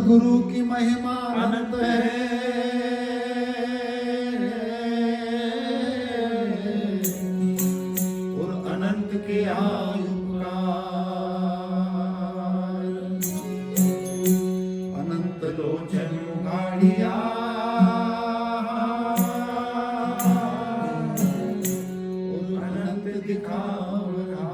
सदगुरु की महिमा अनंत है। और अनंत के आयु का अनंत लोचन मुगाड़िया और अनंत दिखावरा।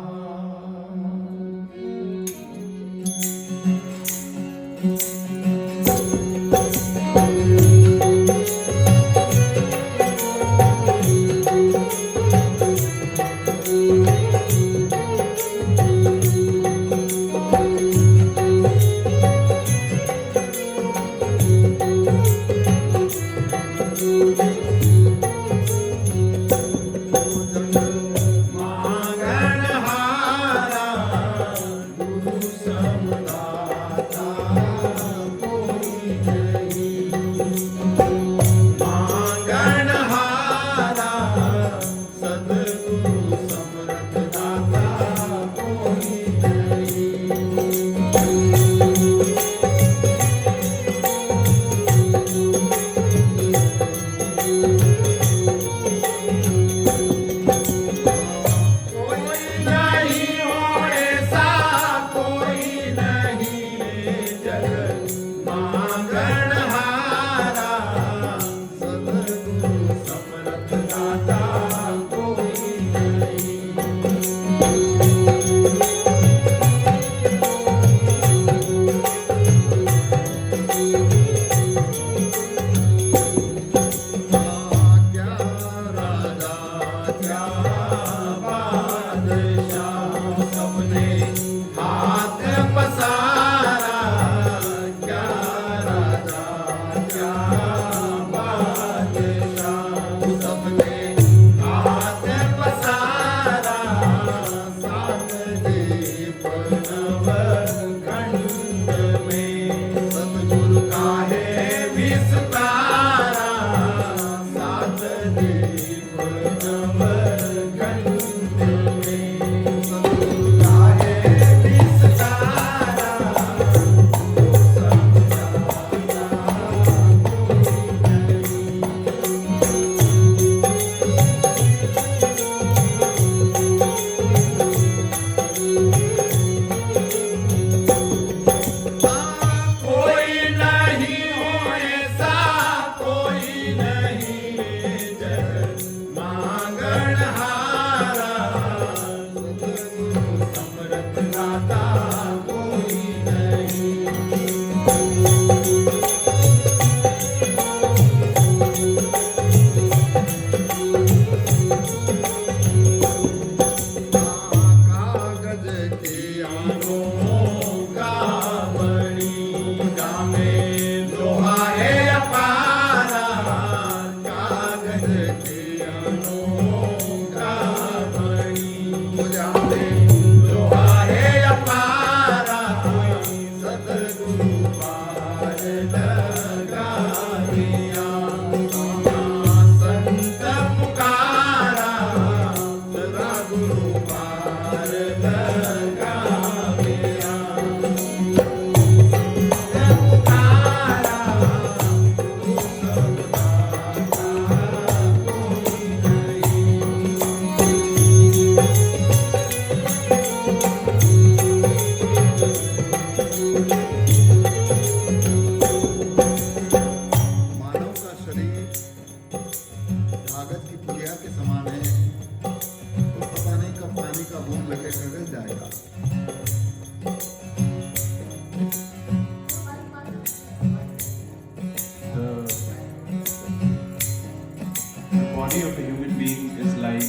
body of a human being is like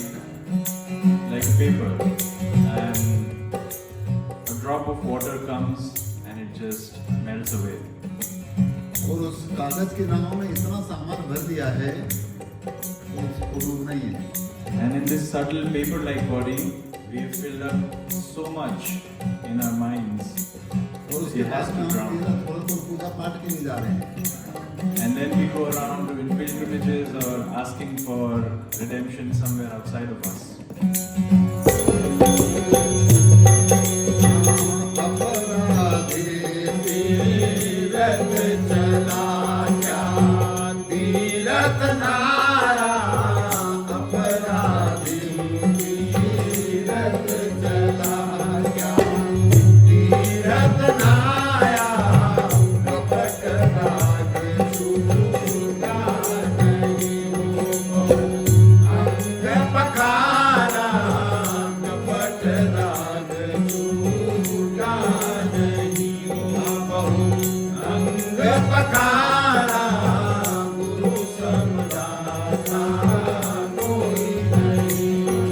paper, and a drop of water comes and it just melts away. और उस कागज के नामों में इतना सामान भर दिया है उसको डूब नहीं है. And in this subtle paper-like body, we have filled up so much in our minds. और उसके It has बाद to हम drown. थोड़ा पूजा पाठ के लिए जा रहे हैं. And then we go around doing pilgrimages or asking for redemption somewhere outside of us. अपराधी तेरे नारा अपराधी तीरथ चला क्या तीरथ नाया कपट राग छूटा नहीं हो अंग पखारा कपट राग छूटा नहीं हो अंग पखारा गुरु समझाता कोई नहीं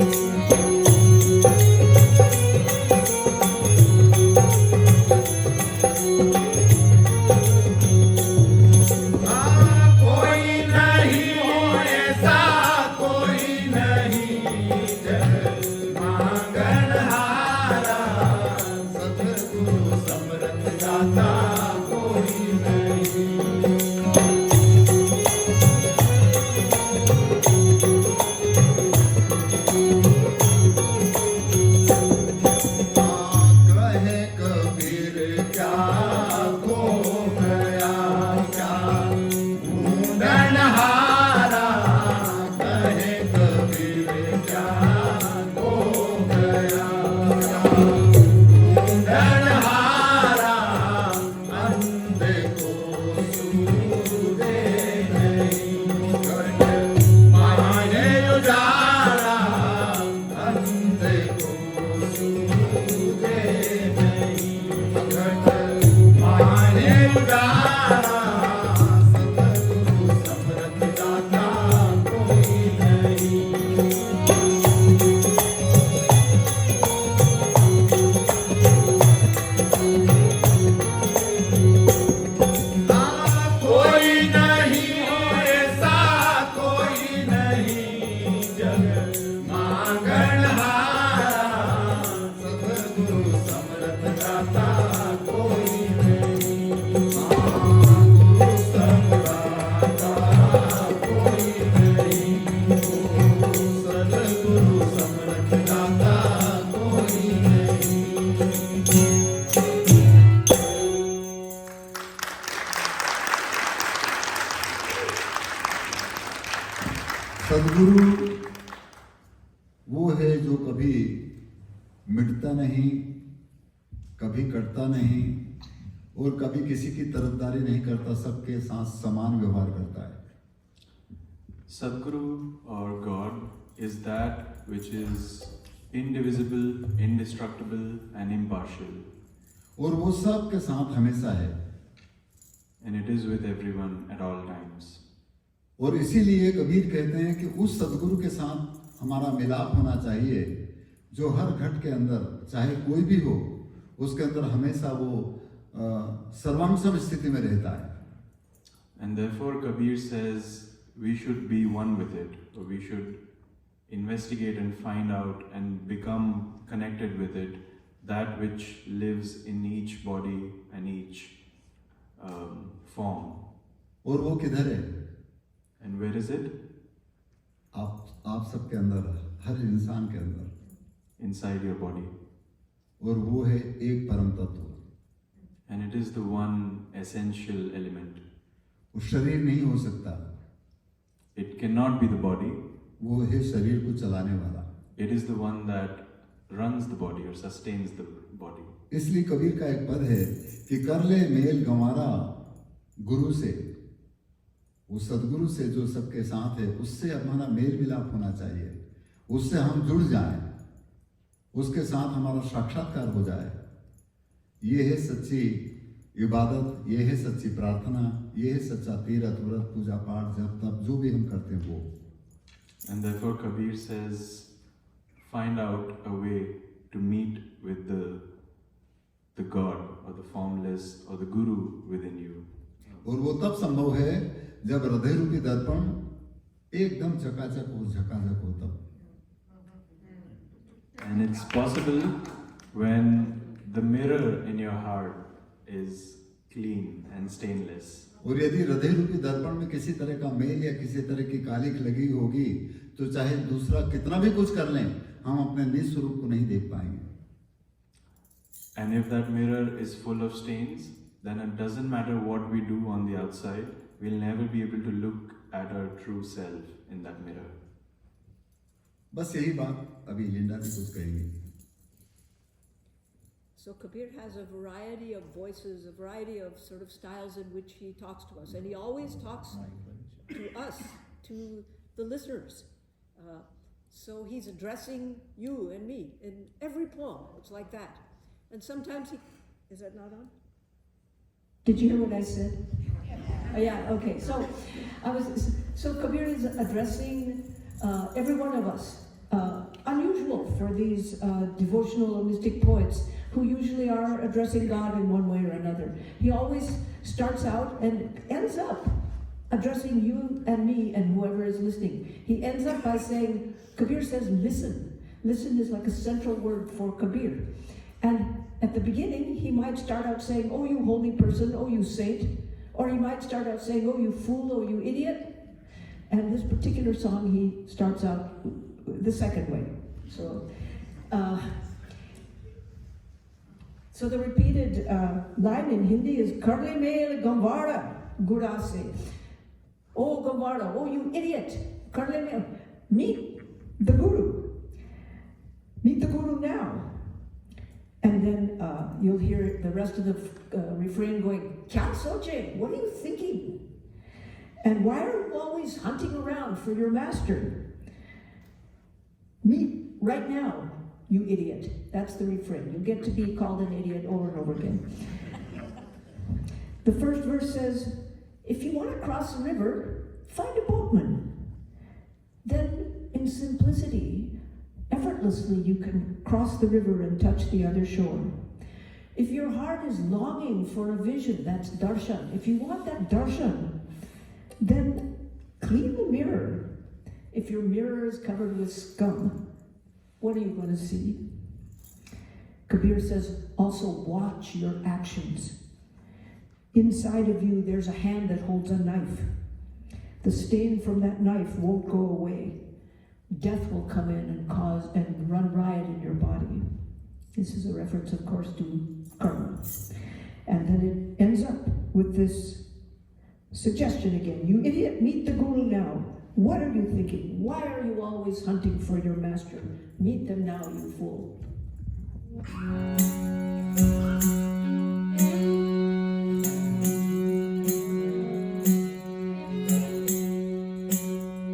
कोई नहीं हो ऐसा कोई नहीं जग मांगन हारा सतगुरु समरथ दाता कोई नहीं कहे कबीर क्या को गया क्या ढूंढन हारा कहे कबीर क्या को गया क्या ढूंढन हारा अंधे को सूझे नहीं घट माने उजाला अंधे को सूझे नहीं घट माने उजाला सतगुरु समरथ दाता कोई नहीं कोई नहीं हो ऐसा कोई नहीं जग मांगन हारा सतगुरु समरथ दाता कोई नहीं गुरु समराता कोई नहीं सतगुरु समरथ दाता कोई नहीं सदगुरु वो है जो कभी मिटता नहीं कभी कटता नहीं और कभी किसी की तरफदारी नहीं करता सबके साथ समान व्यवहार करता है Sadguru or God is that which is indivisible, indestructible, and impartial, और वो सबके साथ हमेशा है and it is with everyone at all times. और इसीलिए कबीर कहते हैं कि उस सदगुरु के साथ हमारा मिलाप होना चाहिए जो हर घट के अंदर चाहे कोई भी हो उसके अंदर हमेशा वो सर्वांगसम स्थिति में रहता है And therefore, Kabir says we should be one with it, or we should investigate and find out and become connected with it, that which lives in each body and each form. और वो किधर है And where is it? आप सबके अंदर हर इंसान के अंदर Inside your body. और वो है एक परम तत्व And it is the one essential element. वो शरीर नहीं हो सकता It cannot be the body. वो है शरीर को चलाने वाला It is the one that runs the body or sustains the body. इसलिए कबीर का एक पद है कि कर ले मेल गंवारा गुरु से वो सदगुरु से जो सबके साथ है उससे हमारा मेल मिलाप होना चाहिए उससे हम जुड़ जाएं उसके साथ हमारा साक्षात्कार हो जाए ये है सच्ची इबादत ये है सच्ची प्रार्थना ये है सच्चा तीर्थ व्रत पूजा पाठ जप तप जो भी हम करते हैं वो And therefore Kabir says, find out a way to meet with the God or the formless or the Guru within you. और वो तब संभव है जब हृदय रूपी दर्पण एकदम चकाचक हो झकाझक हो तब And it's possible when the mirror in your heart is clean and stainless. और यदि हृदय रूपी दर्पण में किसी तरह का मेल या किसी तरह की कालिख लगी होगी तो चाहे दूसरा कितना भी कुछ कर लें हम अपने निज स्वरूप को नहीं देख पाएंगे And if that mirror is full of stains, then it doesn't matter what we do on the outside, we'll never be able to look at her true self in that mirror. बस यही बात अभी लिंडा भी कुछ कहेंगी. So Kabir has a variety of voices, a variety of sort of styles in which he talks to us, and he always talks to us, to the listeners. So he's addressing you and me in every poem. It's like that. And sometimes is that not on? Did you hear what I said? Yeah, okay. So Kabir is addressing every one of us. Unusual for these devotional or mystic poets who usually are addressing God in one way or another. He always starts out and ends up addressing you and me and whoever is listening. He ends up by saying, Kabir says, listen. Listen is like a central word for Kabir. And at the beginning, he might start out saying, oh, you holy person, oh, you saint. Or he might start out saying, oh, you fool, oh, you idiot. And this particular song, he starts out the second way. So the repeated line in Hindi is, Karle Mail Gambara Gurase. Oh, Gambara, oh, you idiot. Karle Mail. Meet the Guru. Meet the Guru now. And then you'll hear the rest of the refrain going, Kya soche? What are you thinking? And why are you always hunting around for your master? Meet right now, you idiot. That's the refrain. You get to be called an idiot over and over again. The first verse says, if you want to cross a river, find a boatman. Then, in simplicity, effortlessly you can cross the river and touch the other shore. If your heart is longing for a vision, that's darshan. If you want that darshan, then clean the mirror. If your mirror is covered with scum, what are you going to see? Kabir says, also watch your actions. Inside of you, there's a hand that holds a knife. The stain from that knife won't go away. Death will come in and run riot in your body. This is a reference, of course, to karma. And then it ends up with this suggestion again. You idiot, meet the Guru now. What are you thinking? Why are you always hunting for your master? Meet them now, you fool.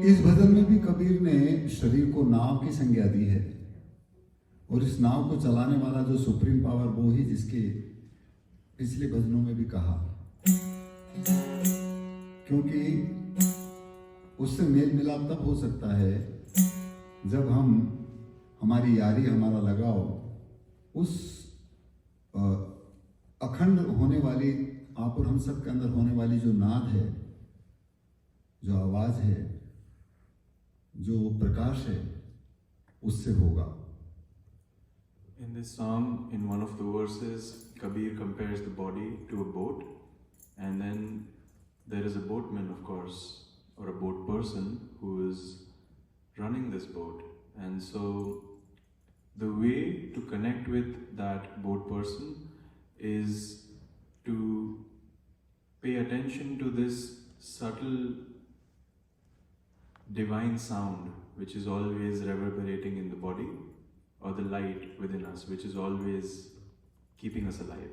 इस भजन में भी कबीर ने शरीर को नाव की संज्ञा दी है, और इस नाव को चलाने वाला जो सुप्रीम पावर वो ही जिसके पिछले भजनों में भी कहा, क्योंकि उससे मेल मिलाप तब हो सकता है जब हमारी यारी, हमारा लगाव उस अखंड होने वाली, आप और हम सब के अंदर होने वाली जो नाद है, जो आवाज है, जो प्रकाश है, उससे होगा. In this song, in one of the verses, Kabir compares the body to a boat, and then there is a boatman, of course, or a boat person who is running this boat. And so the way to connect with that boat person is to pay attention to this subtle divine sound which is always reverberating in the body, or the light within us which is always keeping us alive.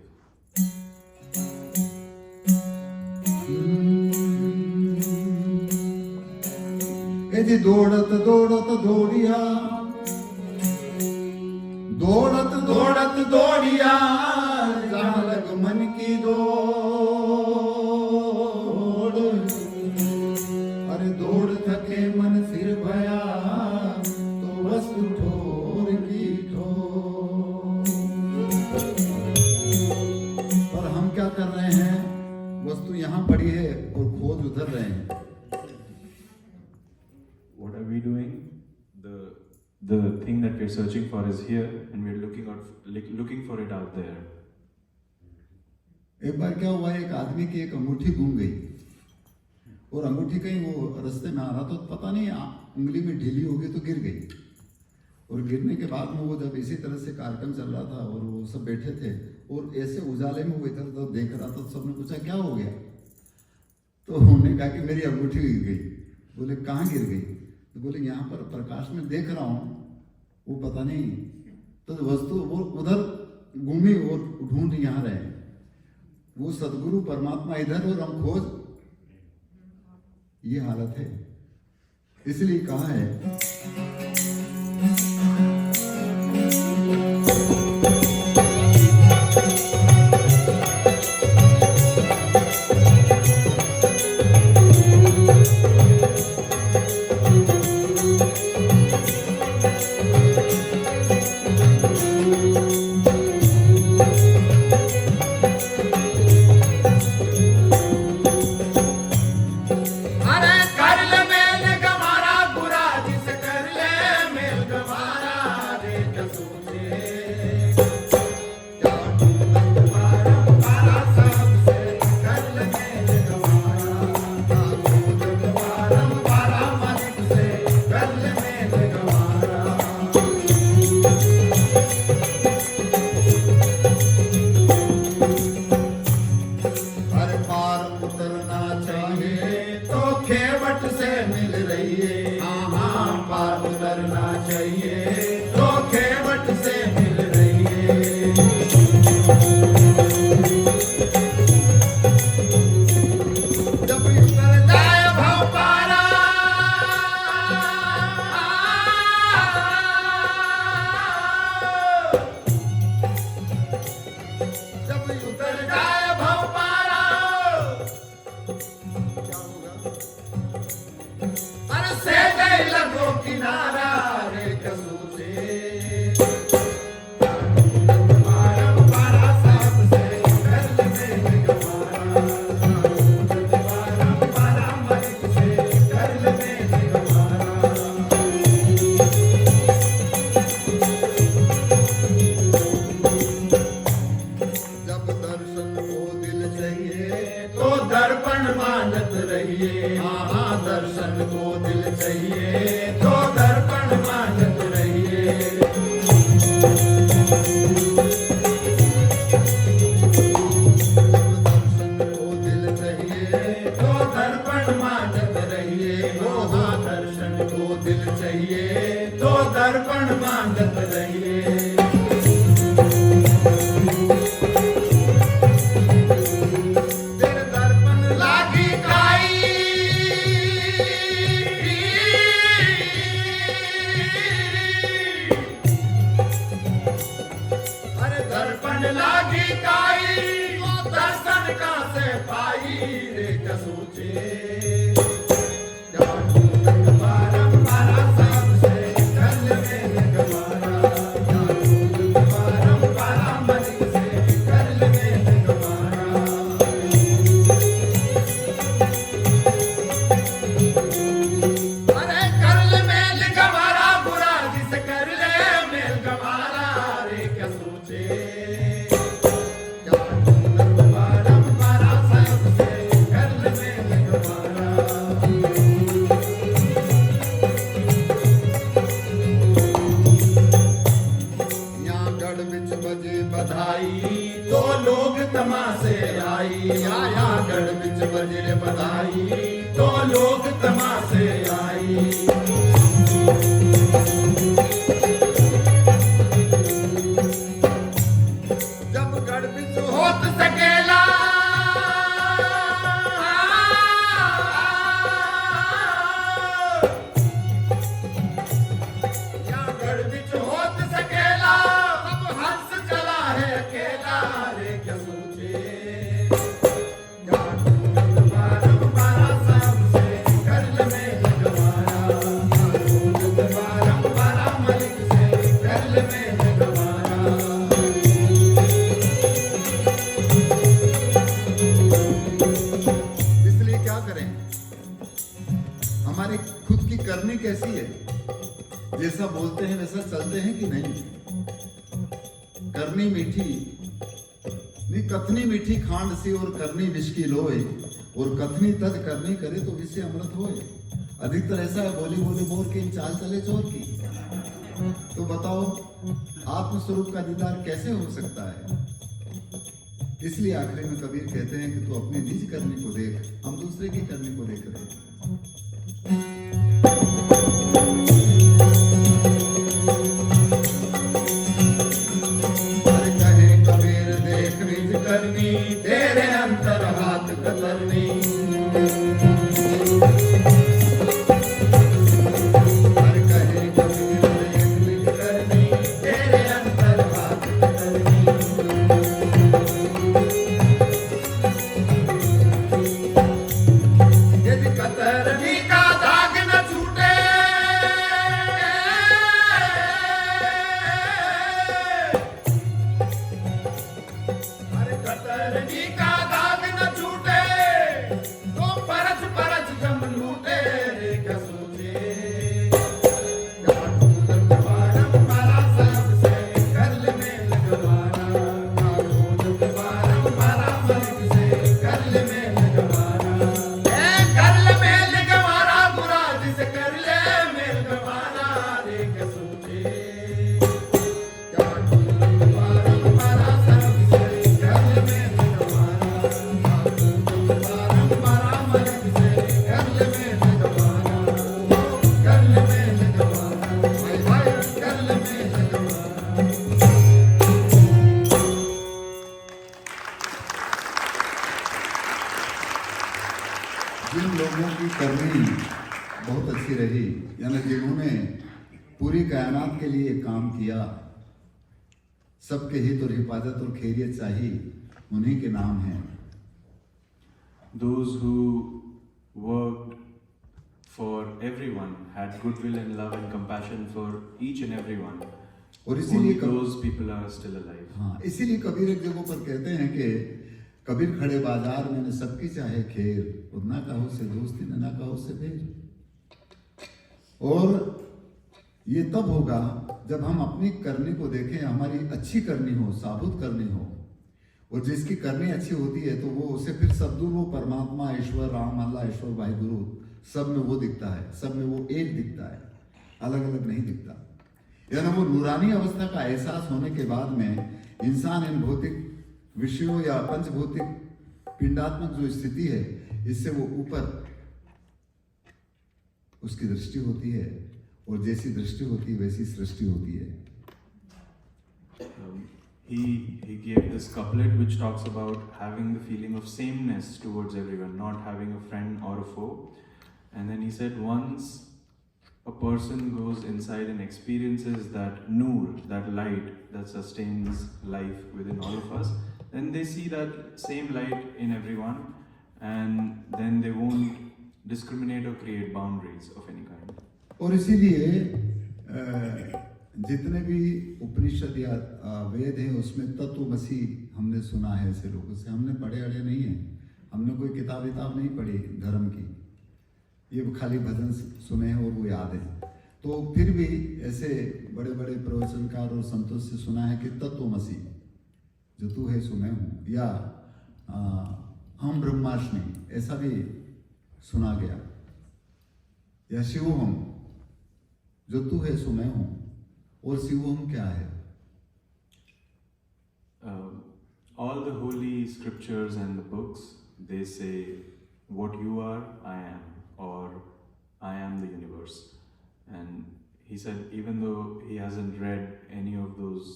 जी दौड़त दौड़त दौड़िया, दौड़त दौड़त दौड़िया, जान लग मन की दौड़, अरे दौड़ थके मन सिर भया, तो वस्तु ठोर की ठोर. पर हम क्या कर रहे हैं? वस्तु यहाँ पड़ी है और खोज उधर रहे हैं. What are we doing? The thing that we're searching for is here, and we're looking for it out there. एक बार क्या हुआ, एक आदमी की एक अंगूठी गुम गई, और अंगूठी कहीं वो रास्ते में आ रहा तो पता नहीं उंगली में ढीली हो गई तो गिर गई. और गिरने के बाद में वो जब इसी तरह से कार्यक्रम चल रहा था और वो सब बैठे थे और ऐसे उजाले में वो इधर उधर देख रहा था, तो सबने पूछा क्या हो गया. तो उन्होंने कहा कि मेरी अंगूठी गिर गई। बोले कहाँ गिर गई? तो बोले यहाँ पर प्रकाश में देख रहा हूँ, वो पता नहीं। तो वस्तु वो उधर घूमी और ढूंढ यहाँ रहे, वो सदगुरु परमात्मा इधर और हम खोज, ये हालत है। इसलिए कहा है अरे कर ले मेल गमारा बुरा जिस कर ले मेल गमारा रे जसूसे क्या तुम्हारा पारा सबसे कर ले मेल गमारा तुम्हारा पारा मालिक से कर ले मेल गमारा। हर पार उतरना चाहिए तो खेवट से मिल रही है। हाँ पार उतरना चाहिए तो खेवट से मिल रही है। जब उतर जाए भव पारा जब उतर जाए भव पारा क्या होगा? अरे से गए लगो किनारा रे कसूते तुम्हारा पारा सबसे कर ले मेल गमारा तुम्हारा पारा मालिक से कर ले मेल गमारा। जब दर्शन को दिल चाहिए तो दर्पण मानत रहिए। हाँ दर्शन को दिल चाहिए तो दर्पण मानत रहिए। दर्शन को दिल चाहिए तो दर्पण मानत रहिए। हाँ दर्शन को दिल चाहिए तो दर्पण मानत रहिए। तेरे दर्पण लागी काई अरे दर्पण लागी काई वो दर्शन का से पाई रे कसूचे क्या तुम्हारा पारा सबसे कर ले मेल गमारा क्या तुम्हारा पारा मालिक से कर ले मेल गमारा। अरे कर ले मेल गमारा बुरा जिस कर ले मेल गमारा रे क्या सोचे क्या तुम्हारा पारा सबसे कर ले मेल गमारा। यहाँ गढ़ बिच बजे बधाई तो लोग तमाशे आई। यहाँ गढ़ बिच बजे बधाई तो लोग तमाशे आई। जब गढ़ बिच होत सकेला यहाँ गढ़ बिच होत सकेला अब हंस चला है अकेला रे क्या सोचे क्या तुम्हारा पारा सबसे कर ले मेल गमारा तुम्हारा पारा मालिक से कर ले मेल गमारा। इसलिए क्या करें, हमारी खुद की करनी कैसी है? जैसा बोलते हैं वैसा चलते हैं कि नहीं? करनी मीठी नहीं, कथनी मीठी खांड सी और करनी विष की लोए, और कथनी तज करनी करे तो विष से अमृत होए। अधिकतर ऐसा है, बोली बोली बोल के चाल चले चोर की। तो बताओ आत्मस्वरूप का दीदार कैसे हो सकता है? इसलिए आखिरी में कबीर कहते हैं कि तू अपनी निज करनी को देख, हम दूसरे की करनी को देख रहे हैं। हर कहे कबीर देख निज करनी, तेरे अंतर हाथ कतरनी। हर कहे कबीर देख निज करनी, तेरे अंतर हाथ कतरनी। यदि कतरनी का दाग न छूटे, अरे कतरनी का दाग न छूटे, तो परच परच जम लूटे। रे क्या सोचे, क्या ढूंढत बारंबारा सबसे, कर ले मेल गवारा। क्या ढूंढत बारंबारा सबसे, कर ले मेल गवारा। कर ले मेल गवारा, बुरा जिसे कर ले मेल गवारा। रे क्या सोचे, क्या ढूंढत बारंबारा सबसे, कर ले मेल गवारा। क्या ढूंढत बारंबारा सबसे, कर ले मेल गवारा। कर ले मेल गवारा, भाई भाई कर ले मेल गवारा। जिन लोगों की करनी बहुत अच्छी रही, यानी जिन्होंने पूरी कायनात के लिए काम किया, सबके हित और हिफाजत और खैरियत चाहिए, उन्हीं के नाम हैं। Those who worked for everyone, had goodwill and love and compassion for each and everyone. और Only इसीलिए those people are still alive. हाँ, इसीलिए कबीर एक जगह पर कहते हैं कि कबीर खड़े बाजार में सबकी चाहे खेर, और ना कहो से दोस्ती ना कहो से भेज। और ये तब होगा जब हम अपनी करनी को देखें, हमारी अच्छी करनी हो, साबुत करनी हो। और जिसकी करनी अच्छी होती है तो वो उसे फिर सद्गुरु, वो परमात्मा, ईश्वर, राम, अल्लाह, ईश्वर, भाई गुरु, सब में वो दिखता है, सब में वो एक दिखता है, अलग अलग नहीं दिखता। यानी वो नूरानी अवस्था का एहसास होने के बाद में इंसान इन भौतिक विषयों या पंचभौतिक पिंडात्मक जो स्थिति है, इससे वो ऊपर उसकी दृष्टि होती है, और जैसी दृष्टि होती है वैसी सृष्टि होती है। He gave this couplet which talks about having the feeling of sameness towards everyone, not having a friend or a foe. And then he said, once a person goes inside and experiences that noor, that light that sustains life within all of us, then they see that same light in everyone, and then they won't discriminate or create boundaries of any kind. और इसीलिए जितने भी उपनिषद या वेद हैं उसमें तत्वमसी हमने सुना है ऐसे लोगों से, हमने पढ़े अड़े नहीं है, हमने कोई किताब नहीं पढ़ी धर्म की, ये खाली भजन सुने हैं और वो याद है। तो फिर भी ऐसे बड़े बड़े प्रवचनकार और संतों से सुना है कि तत्वमसी, जो तू है सो मैं हूँ, या हम ब्रह्माष्टमी, ऐसा भी सुना गया, या शिवोहम, जो तू है सो मैं हूँ। और शिवोहम क्या है? All the holy scriptures and the books, they say what you are, I am, or I am the universe. And he said even though he hasn't read any of those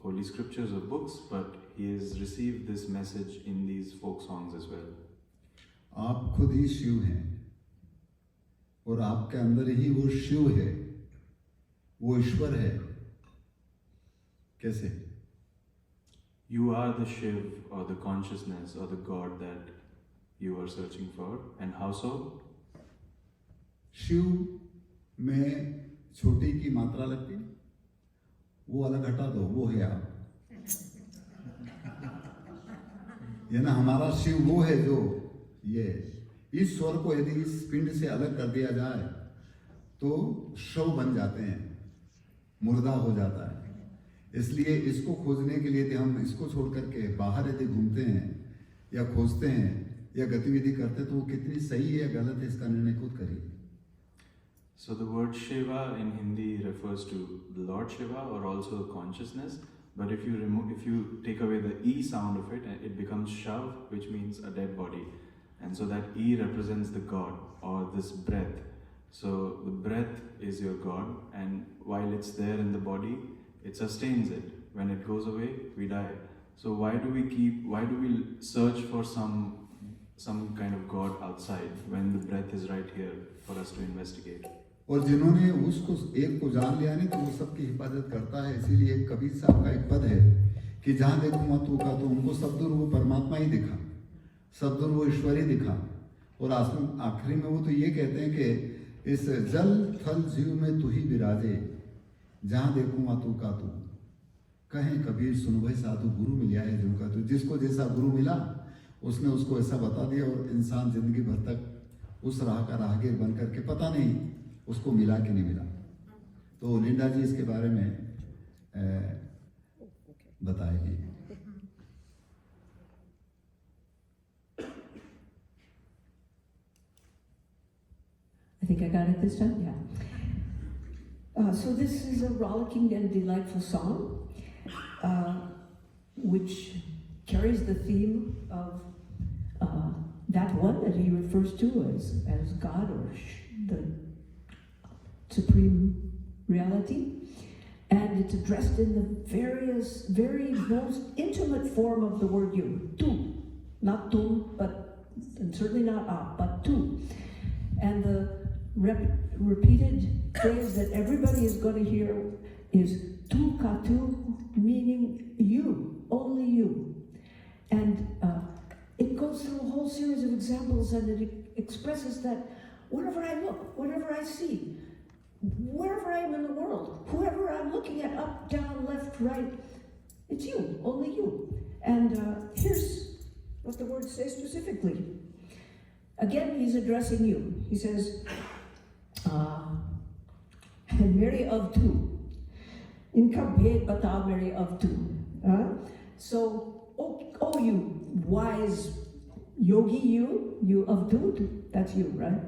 holy scriptures or books, but he has received this message in these folk songs as well. आप खुद ही शिव हैं, और आपके अंदर ही वो शिव है, वो ईश्वर है। कैसे? You are the Shiv, or the consciousness, or the God that you are searching for. And how so? Shiv में छोटी की मात्रा लगती है, वो अलग हटा दो, वो है आप। ये ना हमारा शिव वो है जो ये इस स्वर को यदि इस पिंड से अलग कर दिया जाए तो शव बन जाते हैं, मुर्दा हो जाता है। इसलिए इसको खोजने के लिए हम इसको छोड़ करके बाहर यदि घूमते हैं या खोजते हैं या गतिविधि करते हैं तो वो कितनी सही है या गलत है इसका निर्णय खुद करिए। So the word Shiva in Hindi refers to the Lord Shiva or also consciousness, But if you take away the E sound of it, it becomes shav, which means a dead body. And so that E represents the God or this breath. So the breath is your God, and while it's there in the body, it sustains it. When it goes away, we die. So why do we search for some kind of God outside when the breath is right here for us to investigate? और जिन्होंने उसको एक को जान लिया नहीं तो वो सबकी हिफाजत करता है। इसीलिए कबीर साहब का एक पद है कि जहाँ देखूंगा तू का, तो उनको सद्गुरु वो परमात्मा ही दिखा, सद्गुरु वो ईश्वर ही दिखा। और आखिरी में वो तो ये कहते हैं कि इस जल थल जीव में तू ही विराजे, जहाँ देखूंगा तू का तू। कहें कबीर सुन भाई साधु गुरु मिला है जो का तू। जिसको जैसा गुरु मिला उसने उसको ऐसा बता दिया, और इंसान जिंदगी भर तक उस राह का राहगीर बन करके पता नहीं उसको मिला कि नहीं मिला। तो लिंडा जी इसके बारे में बताएगी। I think I got it this time, yeah. So this is a rollicking and delightful song, which carries the theme of that one that he refers to as God or the supreme reality, and it's addressed in the very most intimate form of the word you, tu, not tum, and certainly not a, but tu. And the repeated phrase that everybody is going to hear is tu katu, meaning you, only you. And it goes through a whole series of examples, and it expresses that wherever I look, whatever I see, wherever I am in the world, whoever I'm looking at, up, down, left, right, it's you, only you. And here's what the words say specifically. Again, he's addressing you. He says, Mary of two. Inka bhed bata Mary of two. So, oh, you wise yogi, you of two, that's you, right?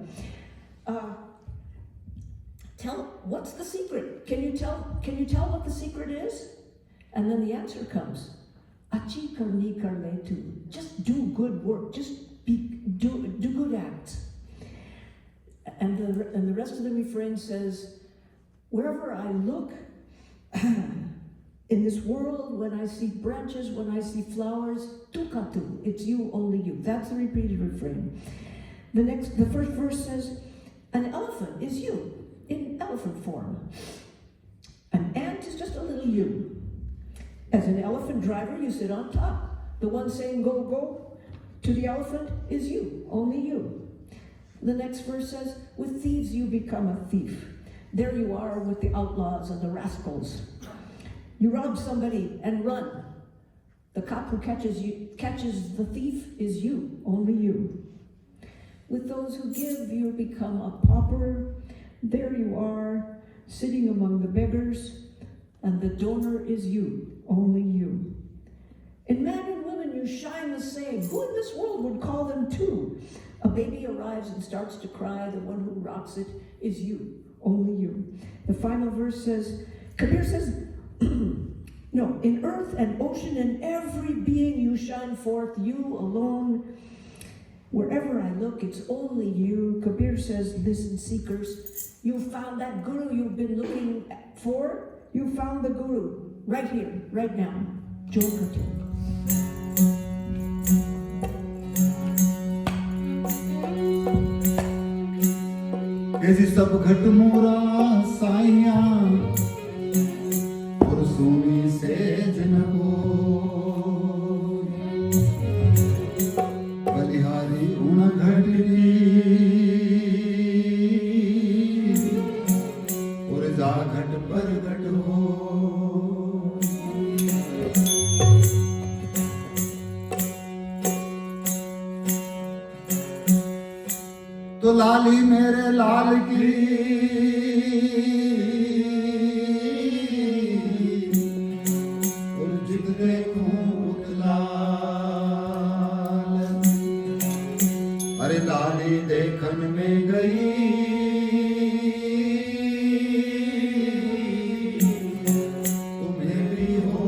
What's the secret? Can you tell what the secret is? And then the answer comes. Achi karni karle tu. Just do good work. Just do good acts. And the rest of the refrain says, wherever I look in this world, when I see branches, when I see flowers, tu katu. It's you, only you. That's the repeated refrain. The first verse says, an elephant is you. In elephant form. An ant is just a little you. As an elephant driver, you sit on top. The one saying go, go to the elephant is you, only you. The next verse says, with thieves you become a thief. There you are with the outlaws and the rascals. You rob somebody and run. The cop who catches the thief is you, only you. With those who give, you become a pauper. There you are, sitting among the beggars, and the donor is you, only you. In man and women, you shine the same. Who in this world would call them two? A baby arrives and starts to cry. The one who rocks it is you, only you. The final verse says, Kabir says, no, in earth and ocean and every being you shine forth, you alone. Wherever I look, it's only you. Kabir says, listen, seekers, you found that guru you've been looking for. You found the guru right here, right now. Jokatu. कैसी सब घट मोरा साइया और सोनी से जिनको बलिहारी उन घटगी और जा घट पर घट हो तो लाली मेरे लाल की और जिद देखूं लाल अरे लाली देखन में गई तुम्हें भी हो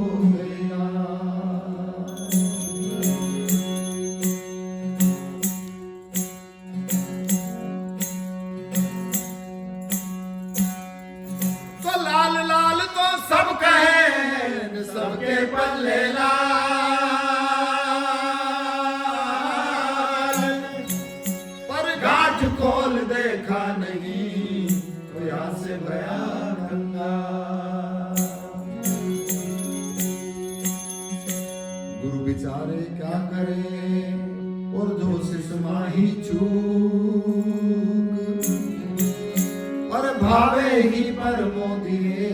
भावे ही पर मोदिए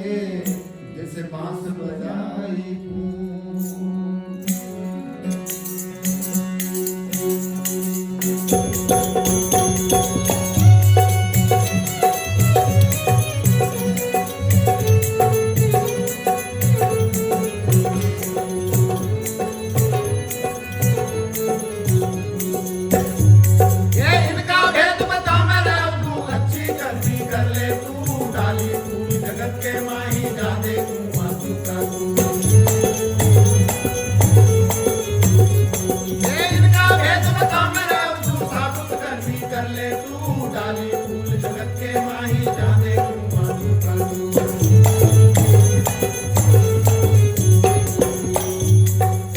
जैसे बांस बजाई ये इनका भेद बता मेरे तू अच्छी करनी कर ले तू डाली फूल जगत के माही जा दे तू मातू का तू ये इनका भेद बता मेरे तू साबुत करनी कर ले तू डाली फूल जगत के माही जा दे तू मातू का तू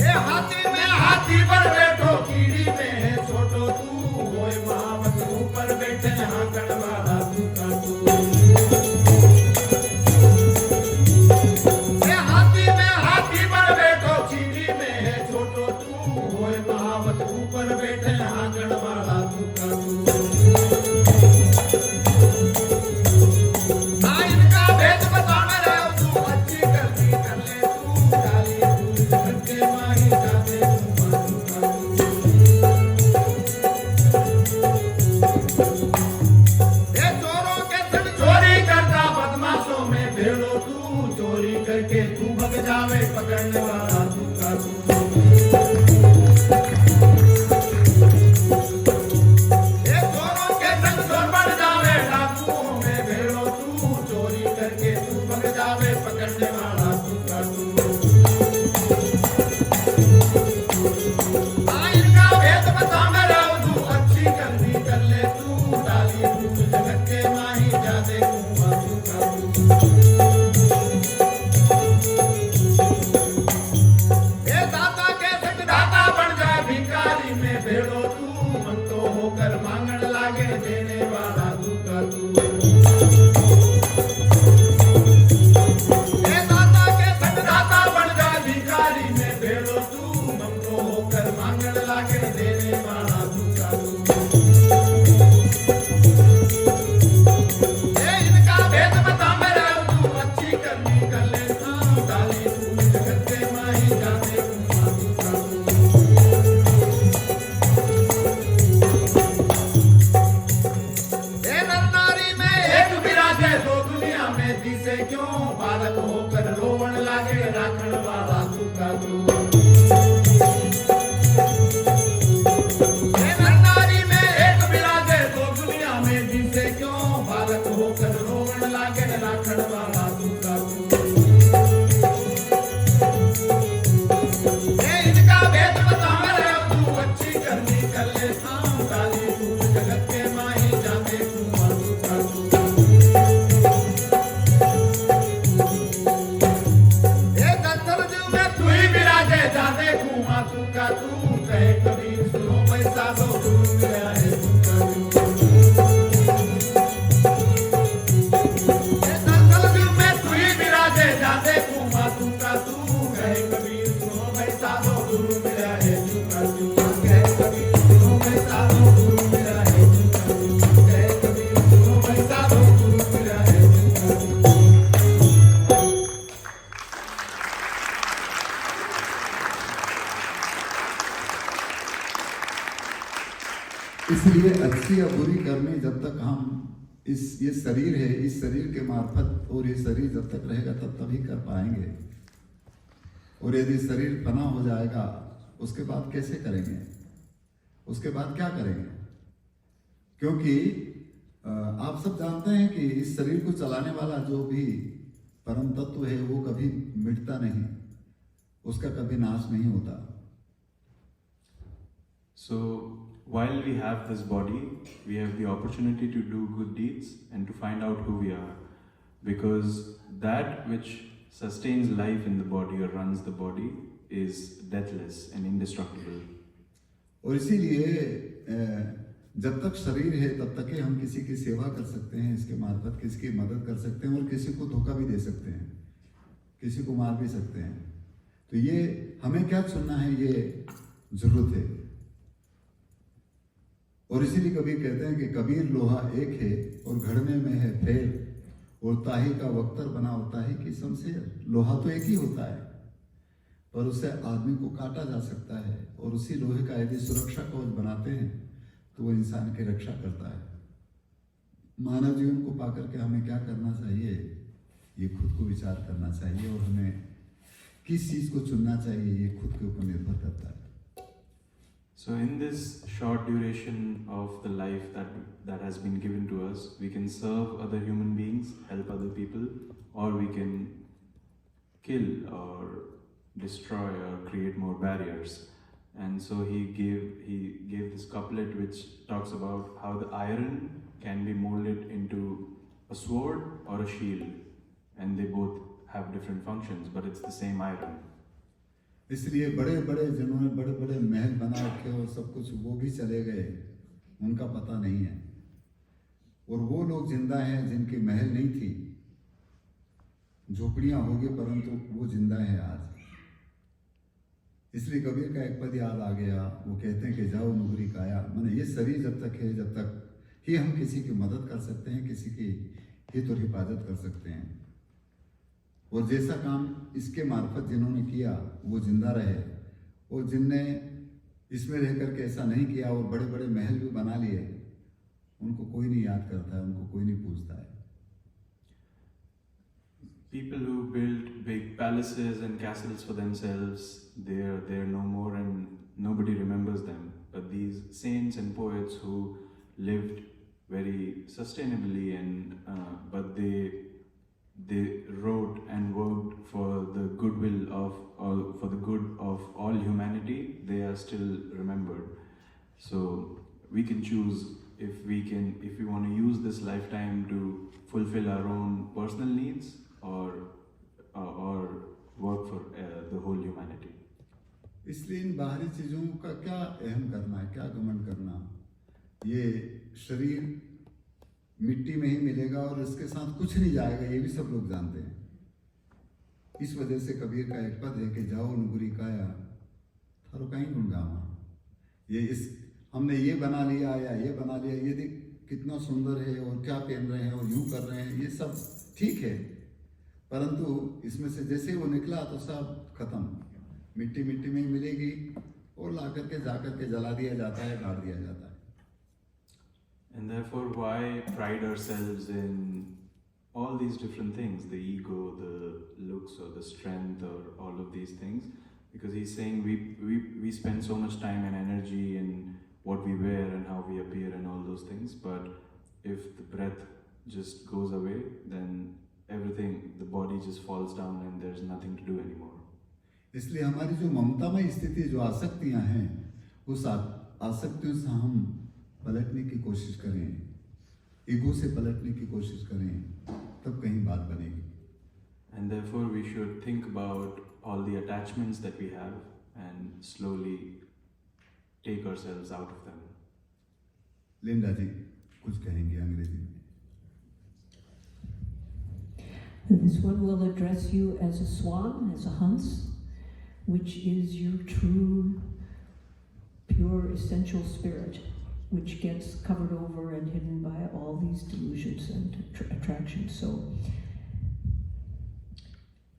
ये हाथी में हाथी पर बैठो कीड़ी में है छोटो तू होए महावत ऊपर बैठे हाँ कड़वाड़ा तू का तू ये हाथी में हाथी पर बैठो कीड़ी में है छोटो तू होए महावत ऊपर बैठे हाँ कड़वाड़ा तू का तू हाँ इनका भेद बता मेरे तू अच्छी करनी कर ले तू डाली फूल जगत के माही जाते तू मातू का तू ये चोरों के संग चोरी करता बदमाशों में भेड़ो तू चोरी करके तू भग जावे पकड़ने वाला तू का तू ये चोरों के संग चोर बन जावे डाकुओं में भेड़ो तू चोरी करके तू भग जावे पकड़ने वाला तू का तू हाँ इनका भेद बता मेरा तू अच्छी करनी कर ले तू डाली फूल जगत के माही जा दे तू मातू का तू ये दाता के संग दाता बन जाए भिखारी में भेड़ो तू मन तो होकर मांगण लागे देने वाला तू का तू ये दाता के संग दाता बन जाए भिखारी में भेड़ो तू मन तो होकर मांगण लागे देने वाला तू का तू ये इनका भेद बता मेरे तू अच्छी करनी कर ले तू डाली फूल जगत के माही जाते तू मातू का तू ये नर नारी में एक विराजे दो दुनिया में दिसे क्यों बालक होकर रोवण लागे राखण वाला तू का तू ये नर नारी में एक विराजे दो दुनिया में दिसे क्यों बालक होकर रोवण लागे राखण वाला तू का तू ये इनका भेद बता मेरे तू अच्छी करनी कर ले तू डाली फूल जगत के माही जाते तू मातू का तू ये दत्तर जीव में तू ही विराजे जाते तू मातू का तू कहे कबीर सुनो पैसा दो गुरु मेरा है तू का तू ये दत्तर जीव में तू ही विराजे जाते तू मातू का तू कहे कबीर सुनो पैसा दो गुरु मेरा है तू का तू कहे कबीर सुनो पैसा दो गुरु मेरा है तू का तू कहे कबीर सुनो पैसा दो गुरु मेरा है तू का तू इसलिए अच्छी या बुरी करनी जब तक हम ये शरीर है, इस शरीर के मार्फत, और ये शरीर जब तक रहेगा तब तभी कर पाएंगे। और यदि शरीर फना हो जाएगा उसके बाद कैसे करेंगे, उसके बाद क्या करेंगे? क्योंकि आप सब जानते हैं कि इस शरीर को चलाने वाला जो भी परम तत्व है वो कभी मिटता नहीं, उसका कभी नाश नहीं होता। So, while we have this body, we have the opportunity to do good deeds and to find out who we are. Because that which sustains life in the body or runs the body is deathless and indestructible. और इसीलिए जब तक शरीर है तब तक ही हम किसी की सेवा कर सकते हैं, इसके मार्फत किसी की मदद कर सकते हैं और किसी को धोखा भी दे सकते हैं, किसी को मार भी सकते हैं। तो ये हमें क्या चुनना है, ये जरूरत है। और इसीलिए कबीर कहते हैं कि कबीर लोहा एक है और घड़ने में है फेर, और ताही का वक्तर बना होता है कि शमशेर, लोहा तो एक ही होता है, पर उससे आदमी को काटा जा सकता है, और उसी लोहे का यदि सुरक्षा कवच बनाते हैं तो वो इंसान की रक्षा करता है। मानव जीवन को पाकर के हमें क्या करना चाहिए, ये खुद को विचार करना चाहिए, और हमें किस चीज को चुनना चाहिए ये खुद के ऊपर निर्भर करता है। So in this short duration of the life that has been given to us, we can serve other human beings, help other people, or we can kill or destroy or create more barriers. And so he gave this couplet which talks about how the iron can be molded into a sword or a shield, and they both have different functions, but it's the same iron. इसलिए बड़े बड़े जिन्होंने बड़े बड़े महल बना रखे और सब कुछ, वो भी चले गए, उनका पता नहीं है। और वो लोग जिंदा हैं जिनकी महल नहीं थी, झोपड़ियां होगी, परंतु वो जिंदा है आज। इसलिए कबीर का एक पद याद आ गया, वो कहते हैं कि जाओ नुगरी काया, माने ये शरीर जब तक है, जब तक ही हम किसी की मदद कर सकते हैं, किसी की हित और हिफाजत कर सकते हैं। और जैसा काम इसके मार्फत जिन्होंने किया वो जिंदा रहे, और जिनने इसमें रह करके ऐसा नहीं किया और बड़े बड़े महल भी बना लिए, उनको कोई नहीं याद करता है, उनको कोई नहीं पूछता है। People who built big palaces and castles for themselves, they're no more and nobody remembers them. But these saints and poets who lived very sustainably but they wrote and worked for the goodwill of for the good of all humanity, they are still remembered. So we can choose if we want to use this lifetime to fulfill our own personal needs or work for the whole humanity. इसलिए इन बाहरी चीजों का क्या अहम करना है, क्या घमंड करना। ये शरीर मिट्टी में ही मिलेगा और इसके साथ कुछ नहीं जाएगा, ये भी सब लोग जानते हैं। इस वजह से कबीर का एक पद है कि जाओ नुगरी काया थारो कहीं गुणगामा। हमने ये बना लिया या ये बना लिया, ये देख कितना सुंदर है और क्या पहन रहे हैं और यूं कर रहे हैं, ये सब ठीक है, परंतु इसमें से जैसे वो निकला तो सब खत्म, मिट्टी मिट्टी में ही मिलेगी और ला करके जा करके जला दिया जाता है, गाड़ दिया जाता है। And therefore, why pride ourselves in all these different things, the ego, the looks, or the strength, or all of these things? Because he's saying we spend so much time and energy in what we wear and how we appear and all those things, but if the breath just goes away, then everything, the body just falls down and there's nothing to do anymore. इसलिए हमारी जो ममतामय स्थिति, जो आसक्तियां हैं, उस आसक्तियों से हम पलटने की कोशिश करें, ईगो से पलटने की कोशिश करें, तब कहीं बात बनेगी। And therefore we should think about all the attachments that we have and slowly take ourselves out of them. Linda ji कुछ कहेंगे अंग्रेजी में। This one will address you as a swan, as a hans, which is your true, pure, essential spirit, which gets covered over and hidden by all these delusions and attractions. So,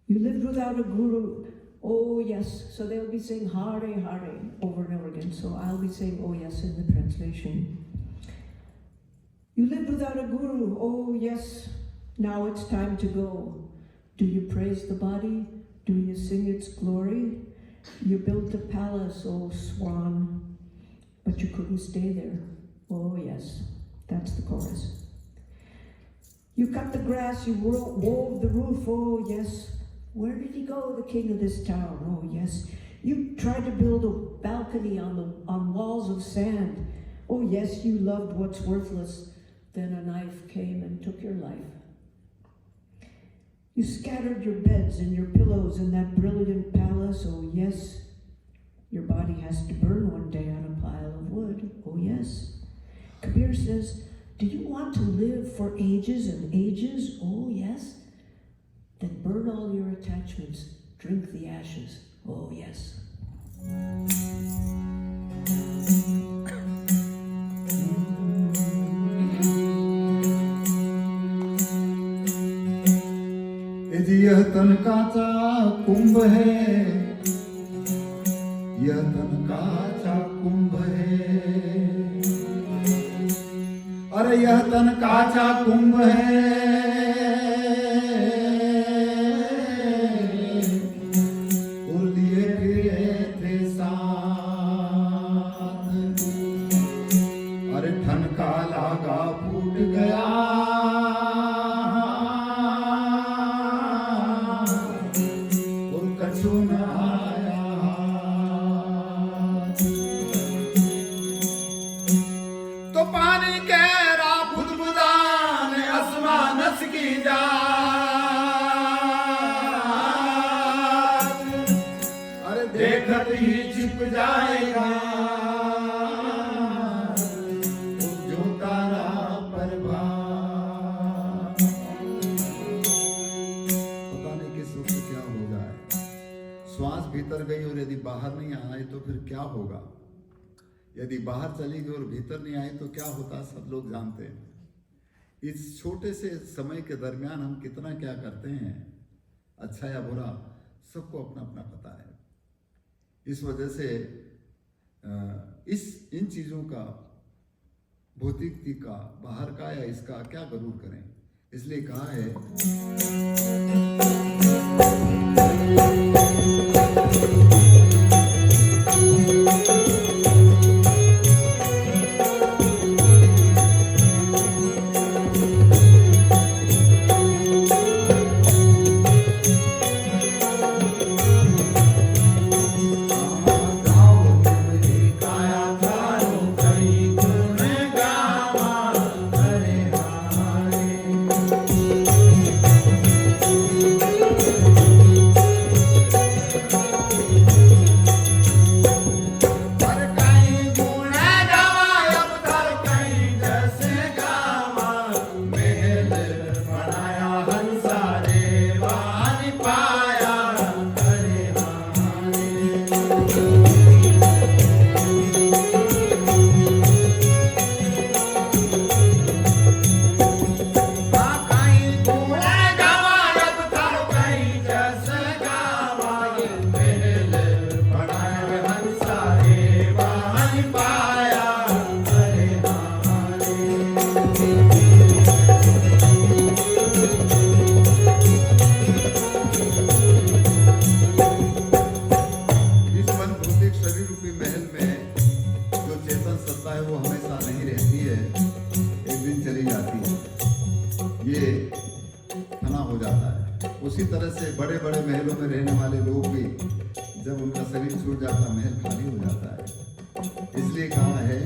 you lived without a guru. Oh yes, so they'll be saying Hare Hare over and over again. So I'll be saying oh yes in the translation. You lived without a guru. Oh yes, now it's time to go. Do you praise the body? Do you sing its glory? You built a palace, oh swan, but you couldn't stay there. Oh yes, that's the chorus. You cut the grass, you wove the roof, oh yes. Where did he go, the king of this town? Oh yes. You tried to build a balcony on walls of sand. Oh yes, you loved what's worthless. Then a knife came and took your life. You scattered your beds and your pillows in that brilliant palace. Oh yes. Your body has to burn one day on a pile of wood. Oh yes. Kabir says, do you want to live for ages and ages? Oh yes. Then burn all your attachments. Drink the ashes. Oh yes. जी यह तन काचा कुंभ है, यह तन काचा कुंभ है, अरे यह तन काचा कुंभ है, वो लिए फिरे थे साथ, अरे ठनका लागा फूट गया, और कछु न आया। तो पानी गहरा बुदबुदान आसमानस की जा, अरे देखत ही छिप जाएगा जो तारा प्रभात। पता नहीं किस वक्त क्या हो जाए, श्वास भीतर गई और यदि बाहर नहीं आए तो फिर क्या होगा, यदि बाहर चली गई और भीतर नहीं आई तो क्या होता, सब लोग जानते हैं। इस छोटे से समय के दरमियान हम कितना क्या करते हैं, अच्छा या बुरा, सबको अपना अपना पता है। इस वजह से इन चीज़ों का, भौतिकता का, बाहर का या इसका क्या गरूर करें, इसलिए कहा है उसी तरह से बड़े बड़े महलों में रहने वाले लोग भी जब उनका शरीर छूट जाता, महल खाली हो जाता है। इसलिए कहा है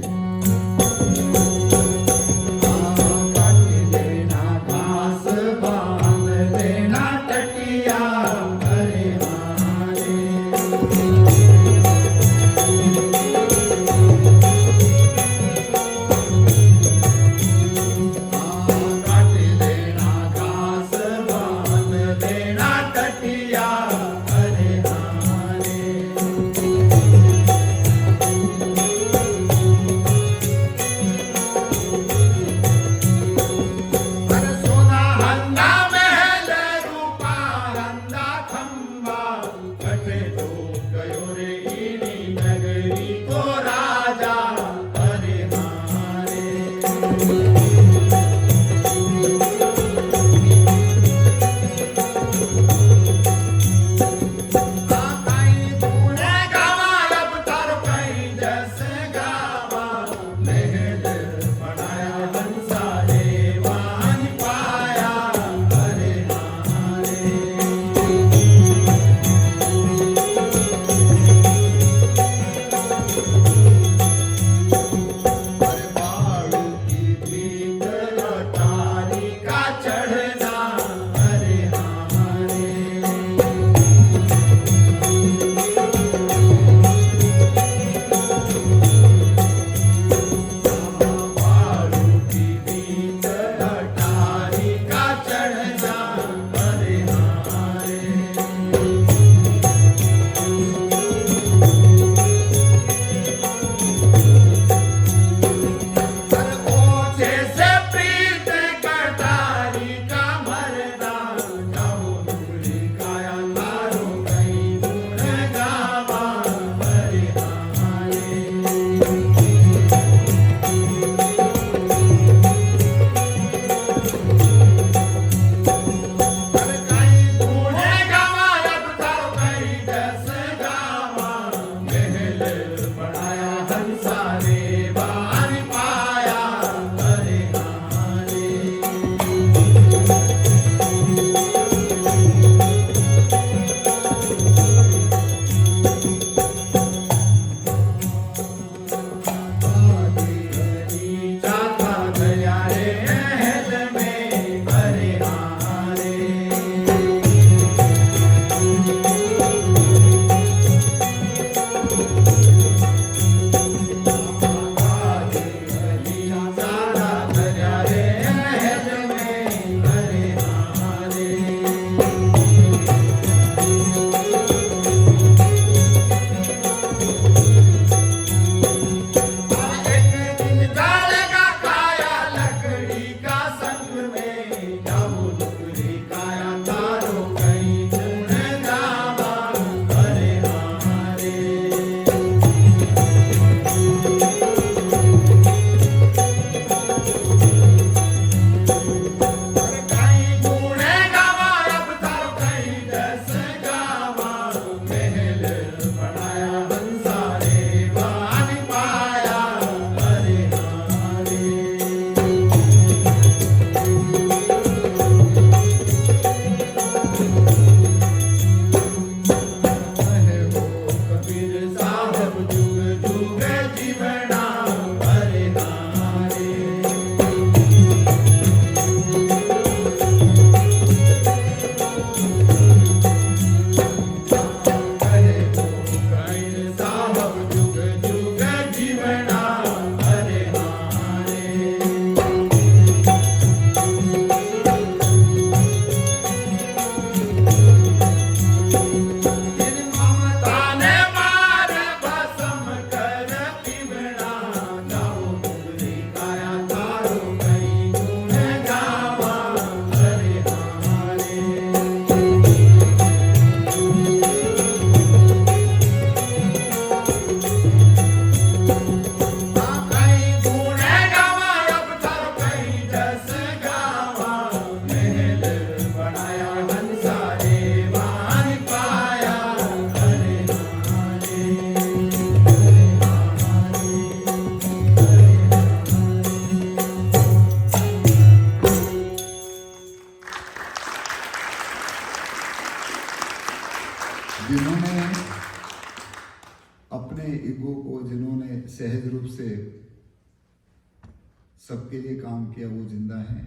सबके लिए काम किया, वो जिंदा है।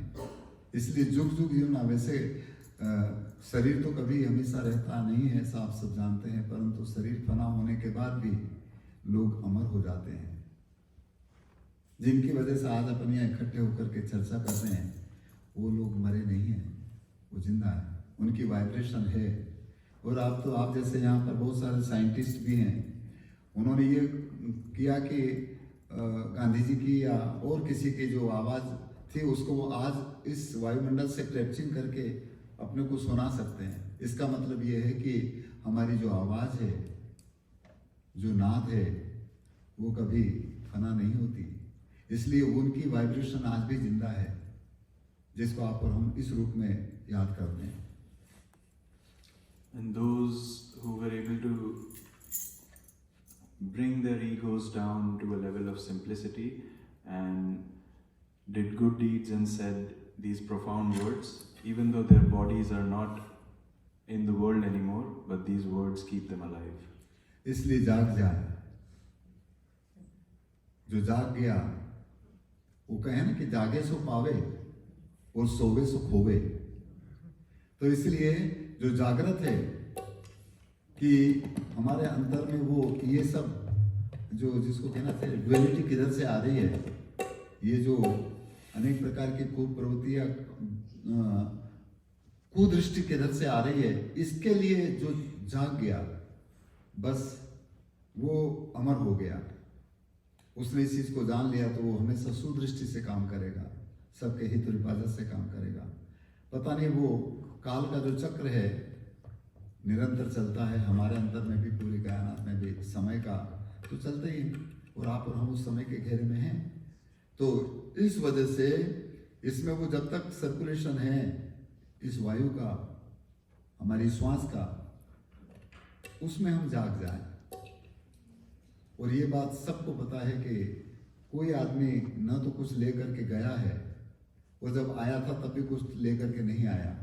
इसलिए जुग जुग जीवना। वैसे शरीर तो कभी हमेशा रहता नहीं है, ऐसा आप सब जानते हैं, परंतु शरीर फना होने के बाद भी लोग अमर हो जाते हैं। जिनकी वजह से आज अपन यहाँ इकट्ठे होकर के चर्चा कर रहे हैं, वो लोग मरे नहीं हैं, वो जिंदा है, उनकी वाइब्रेशन है। और आप जैसे यहाँ पर बहुत सारे साइंटिस्ट भी हैं, उन्होंने ये किया कि गांधी जी की या और किसी की जो आवाज़ थी उसको वो आज इस वायुमंडल से कैप्चरिंग करके अपने को सुना सकते हैं। इसका मतलब ये है कि हमारी जो आवाज़ है, जो नाद है, वो कभी फना नहीं होती। इसलिए उनकी वाइब्रेशन आज भी जिंदा है, जिसको आप और हम इस रूप में याद करते हैं। And those who were able to bring their egos down to a level of simplicity and did good deeds and said these profound words, even though their bodies are not in the world anymore, but these words keep them alive. इसलिए जाग जाए, जो जाग गया, वो कहे ना कि जागे सो पावे और सोवे सो खोवे। तो इसलिए जो जागृत है कि हमारे अंदर में वो ये सब जो जिसको कहना चाहिए ड्युअलिटी किधर से आ रही है, ये जो अनेक प्रकार की कुप्रवृत्तियां कुदृष्टि किधर से आ रही है, इसके लिए जो जाग गया बस वो अमर हो गया। उसने इस चीज को जान लिया तो वो हमेशा सुदृष्टि से काम करेगा, सबके हित और हिफाजत से काम करेगा। पता नहीं वो काल का जो चक्र है निरंतर चलता है, हमारे अंदर में भी, पूरी कायनात में भी समय का तो चलते ही, और आप और हम उस समय के घेरे में हैं। तो इस वजह से इसमें वो जब तक सर्कुलेशन है इस वायु का, हमारी श्वास का, उसमें हम जाग जाएं। और ये बात सबको पता है कि कोई आदमी न तो कुछ लेकर के गया है, और जब आया था तब भी कुछ लेकर के नहीं आया।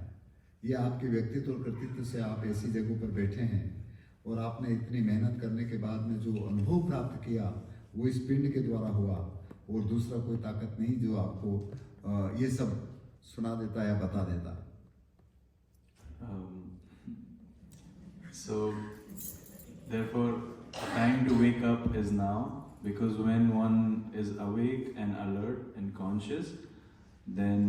ये आपके व्यक्तित्व और कृतित्व से आप ऐसी जगहों पर बैठे हैं, और आपने इतनी मेहनत करने के बाद में जो अनुभव प्राप्त किया वो इस पिंड के द्वारा हुआ, और दूसरा कोई ताकत नहीं जो आपको ये सब सुना देता या बता देता। So, therefore, time to wake up is now, because when one is awake and alert and conscious, then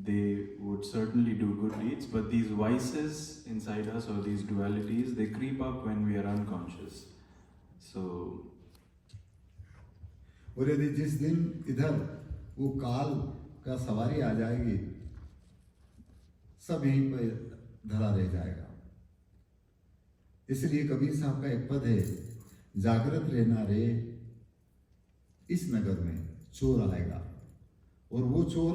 they would certainly do good deeds. But these vices inside us, or these dualities, they creep up when we are unconscious. So, और यदि जिस दिन इधर वो काल का सवारी आ जाएगी, सब यहीं पर धरा रह जाएगा। इसलिए कबीर साहब का एक पद है, जागृत रहना रे इस नगर में चोर आएगा। और वो चोर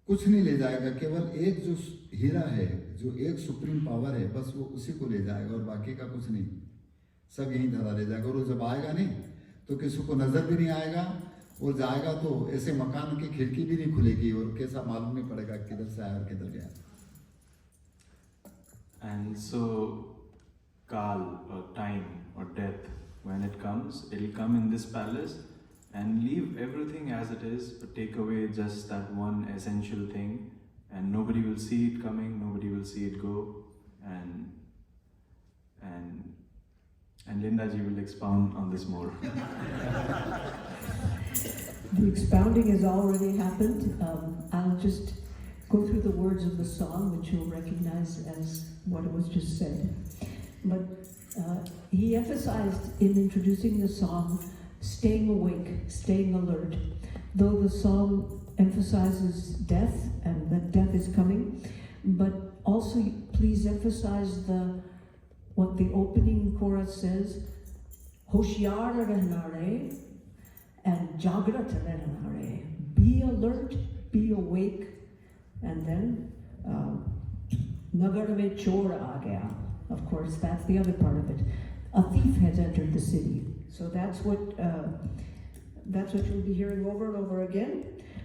कुछ नहीं ले जाएगा, केवल एक जो हीरा है, जो एक सुप्रीम पावर है, बस वो उसी को ले जाएगा, और बाकी का कुछ नहीं, सब यहीं धरा रह जाएगा। और वो जब आएगा नहीं तो किसी को नजर भी नहीं आएगा, और जाएगा तो ऐसे मकान की खिड़की भी नहीं खुलेगी, और कैसा मालूम नहीं पड़ेगा किधर से आया और किधर गया। and so Kal or time or death, when it comes, it'll come in this palace and leave everything as it is, but take away just that one essential thing, and nobody will see it coming, nobody will see it go, and Linda ji will expound on this more. The expounding has already happened. I'll just go through the words of the song, which you'll recognize as what was just said. But he emphasized in introducing the song, staying awake, staying alert. Though the song emphasizes death and that death is coming, but also please emphasize what the opening chorus says, Hoshyar rehna rahe and Jagrat rehna rahe. Be alert, be awake, and then Nagar mein chor aa gaya. Of course, that's the other part of it. A thief has entered the city. So that's what you'll be hearing over and over again.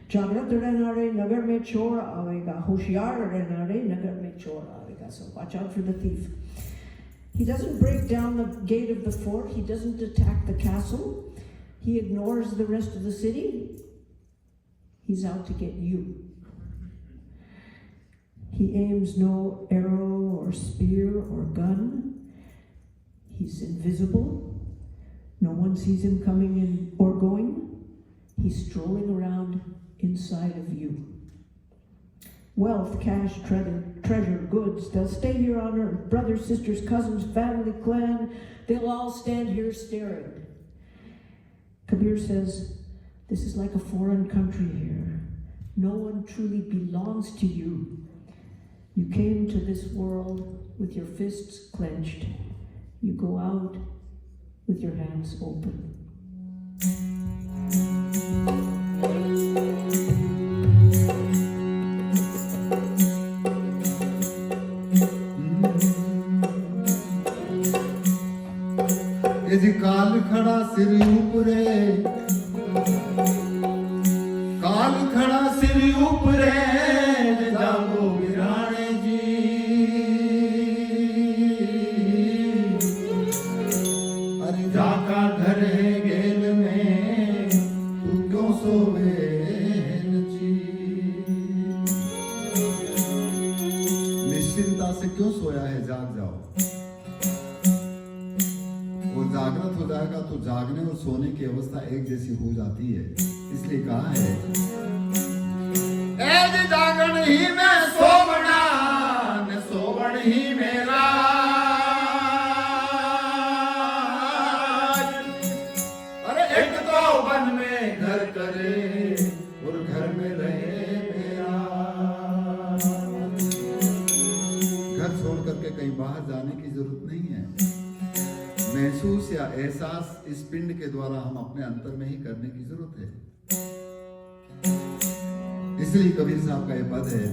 Jagrat rehna rahe, Nagar mein chor aavega. Hoshyar rehna rahe, Nagar mein chor aavega. So watch out for the thief. He doesn't break down the gate of the fort. He doesn't attack the castle. He ignores the rest of the city. He's out to get you. He aims no arrow or spear or gun. He's invisible. No one sees him coming in or going. He's strolling around inside of you. Wealth, cash, treasure, goods, they'll stay here on earth. Brothers, sisters, cousins, family, clan, they'll all stand here staring. Kabir says, this is like a foreign country here. No one truly belongs to you. You came to this world with your fists clenched. You go out with your hands open. ये जी काल खड़ा सिर ऊपरे, काल खड़ा सिर ऊपरे, जागो वीराणे जी। अरे जाका घर है गेल में, तू क्यों सोवे जी? निश्चिंता से क्यों सोया है, जाग जाओ। जागृत हो जाएगा तो जागने और सोने की अवस्था एक जैसी हो जाती है। इसलिए कहा है, एज जागण ही में सोवना, न सोवण ही मेरा। अरे एक तो वन में घर करे और घर में रहे मेरा। घर छोड़ करके कहीं बाहर जाने की जरूरत नहीं है। महसूस या एहसास इस पिंड के द्वारा हम अपने अंतर में ही करने की जरूरत है। इसलिए कबीर साहब का ये पद है,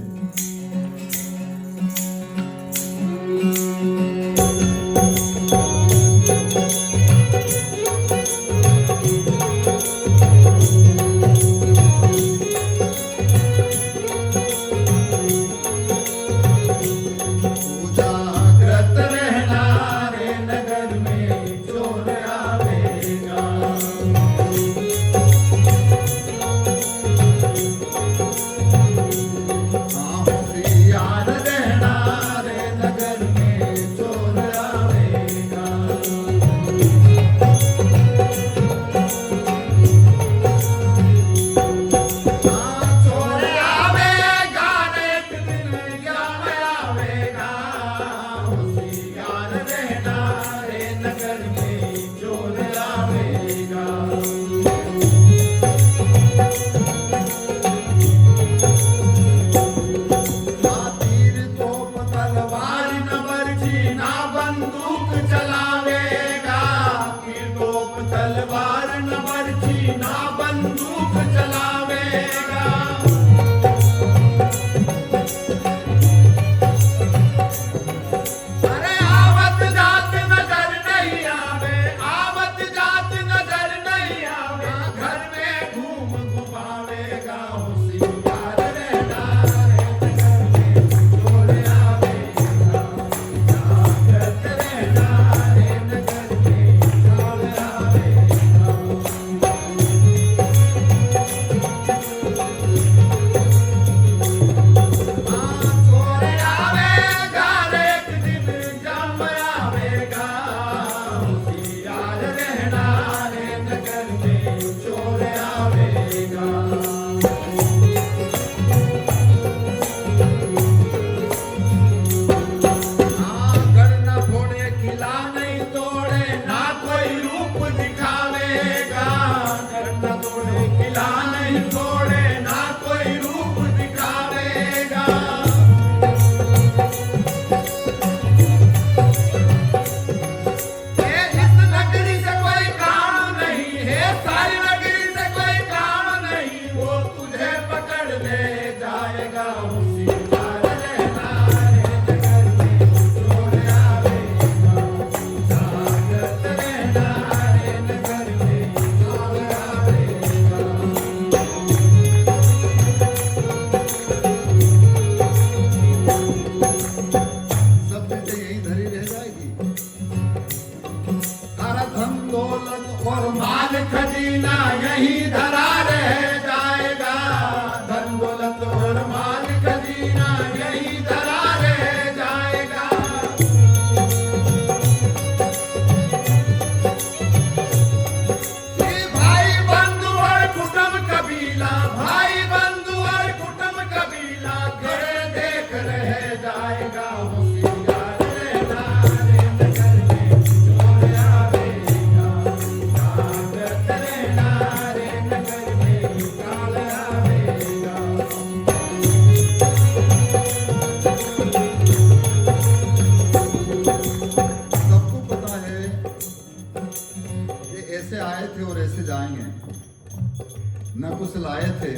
लाए थे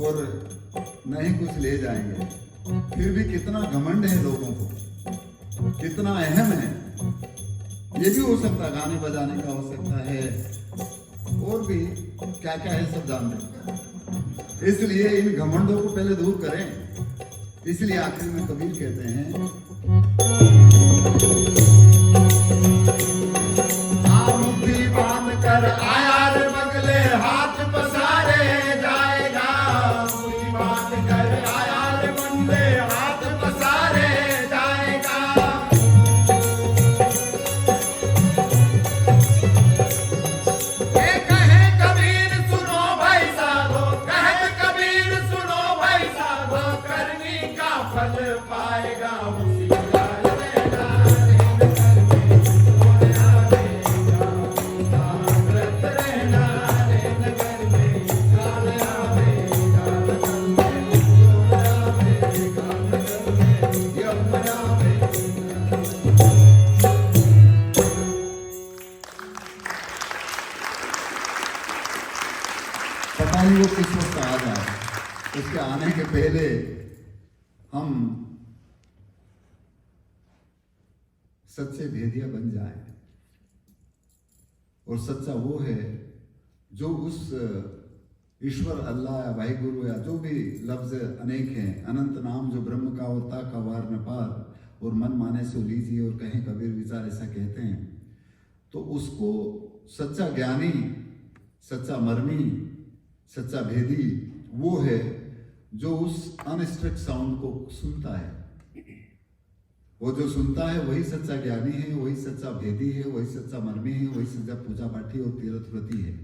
और नहीं कुछ ले जाएंगे, फिर भी कितना घमंड है लोगों को, कितना अहम है। ये भी हो सकता है, गाने बजाने का हो सकता है, और भी क्या क्या है सब जान लें। इसलिए इन घमंडों को पहले दूर करें। इसलिए आखिर में कबीर कहते हैं, मुट्ठी बांध कर आया रे बगले हाथ पसारे जाएगा, मुट्ठी बांध कर आया रे बंदे हाथ पसारे जाएगा। ये कहे कबीर सुनो भाई साधो, कहे कबीर सुनो भाई साधो, करनी का फल पाएगा होशियार रहना रे जागृत रहना रे नगर में, काल आवेगा नगर में, चोर आवेगा नगर में, यम आवेगा। पता नहीं वो किस वक्त आ जाए, उसके आने के पहले हम सच्चे भेदिया बन जाए। और सच्चा वो है जो उस ईश्वर, अल्लाह या भाई गुरु या जो भी लफ्ज अनेक हैं, अनंत नाम जो ब्रह्म का और ता का वार न पार, और मन माने सो लीजिए और कहीं कबीर विचार, ऐसा कहते हैं। तो उसको सच्चा ज्ञानी, सच्चा मर्मी, सच्चा भेदी वो है जो उस अनस्ट्रक्ट साउंड को सुनता है। वो जो सुनता है वही सच्चा ज्ञानी है, वही सच्चा भेदी है, वही सच्चा मर्मी है, वही सच्चा पूजा पाठी और तीर्थव्रती है।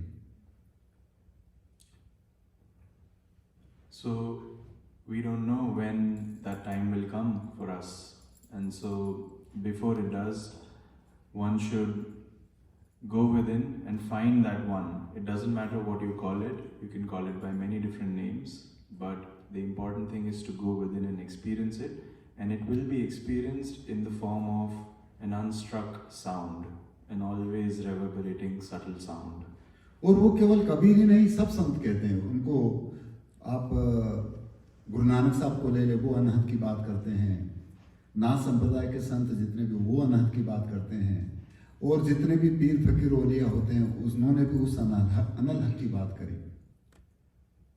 So we don't know when that time will come for us, and so before it does, one should go within and find that one. It doesn't matter what you call it, you can call it by many different names, but the important thing is to go within and experience it, and it will be experienced in the form of an unstruck sound, an always reverberating subtle sound. और वो केवल कबीर ही नहीं, सब संत कहते हैं उनको। आप गुरु नानक साहब को ले ले, वो अनहद की बात करते हैं। नाथ संप्रदाय के संत जितने भी, वो अनहद की बात करते हैं। और जितने भी पीर फकीर औलिया होते हैं, उन्होंने भी उस अनहद की बात करी।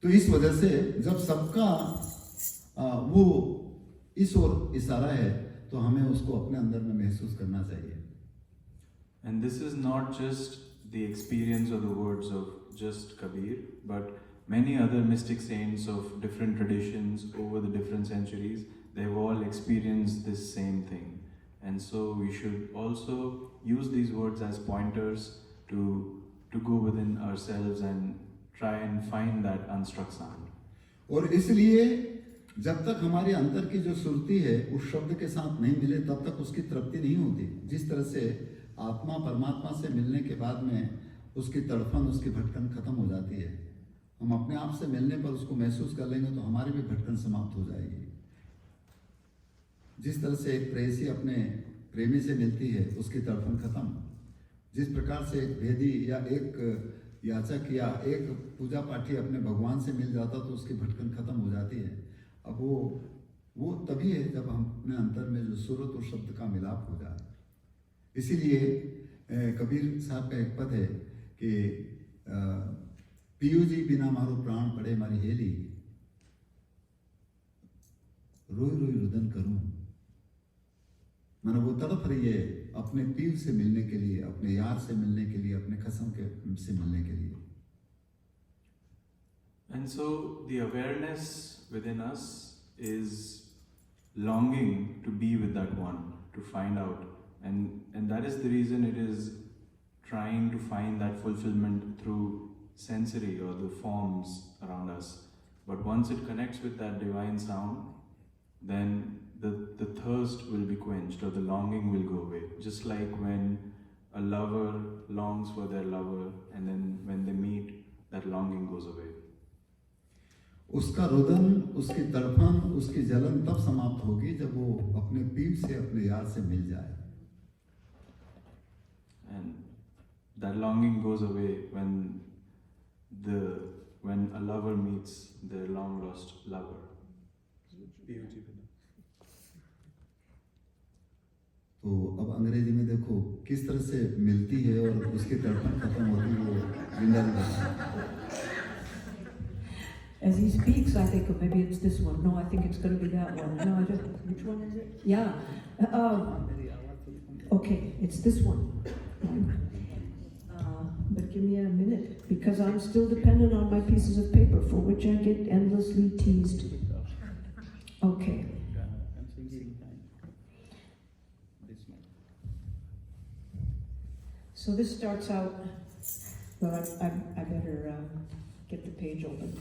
तो इस वजह से जब सबका वो इस ओर इशारा है, तो हमें उसको अपने अंदर में महसूस करना चाहिए। And this is not just the experience or the words of just Kabir, but many other mystic saints of different traditions over the different centuries, they've all experienced this same thing. And so we should also use these words as pointers to go within ourselves and try and find that unstruck sound. और इसलिए जब तक हमारे अंतर की जो सुरती है उस शब्द के साथ नहीं मिले, तब तक उसकी तृप्ति नहीं होती। जिस तरह से आत्मा परमात्मा से मिलने के बाद में उसकी तड़फन, उसकी भटकन खत्म हो जाती है। हम अपने आप से मिलने पर उसको महसूस कर लेंगे तो हमारी भी भटकन समाप्त हो जाएगी। जिस तरह से एक प्रेयसी अपने प्रेमी से मिलती है, उसकी तड़फन खत्म। जिस प्रकार से एक भेदी या एक याचक या एक पूजा पाठी अपने भगवान से मिल जाता तो उसकी भटकन खत्म हो जाती है। अब वो तभी है जब हम अपने अंतर में जो सूरत और शब्द का मिलाप हो जाए। इसीलिए कबीर साहब का एक पद है कि पियू जी बिना मारो प्राण पड़े मारी हेली, रोई रोई रुदन करूं। मैंने वो तड़प रही है अपने पीर से मिलने के लिए, अपने यार से मिलने के लिए, अपने कसम के से मिलने के लिए। And so the awareness within us is longing to be with that one, to find out, and that is the reason it is trying to find that fulfillment through sensory or the forms around us. But once it connects with that divine sound, then the thirst will be quenched, or the longing will go away. Just like when a lover longs for their lover, and then when they meet, that longing goes away. उसका रुदन, उसकी तड़फन, उसकी जलन तब समाप्त होगी जब वो अपने पीर से, अपने यार से मिल जाए। And that longing goes away when the when a lover meets their long lost lover. तो अब अंग्रेजी में देखो किस तरह से मिलती है और उसकी तड़पन खत्म होती है वो जिंदा As he speaks, I think, oh, maybe it's this one. No, I think it's going to be that one. No, I don't. Which one is it? Yeah. Okay, it's this one. But give me a minute, because I'm still dependent on my pieces of paper, for which I get endlessly teased. Okay. So this starts out. Well, I better get the page open.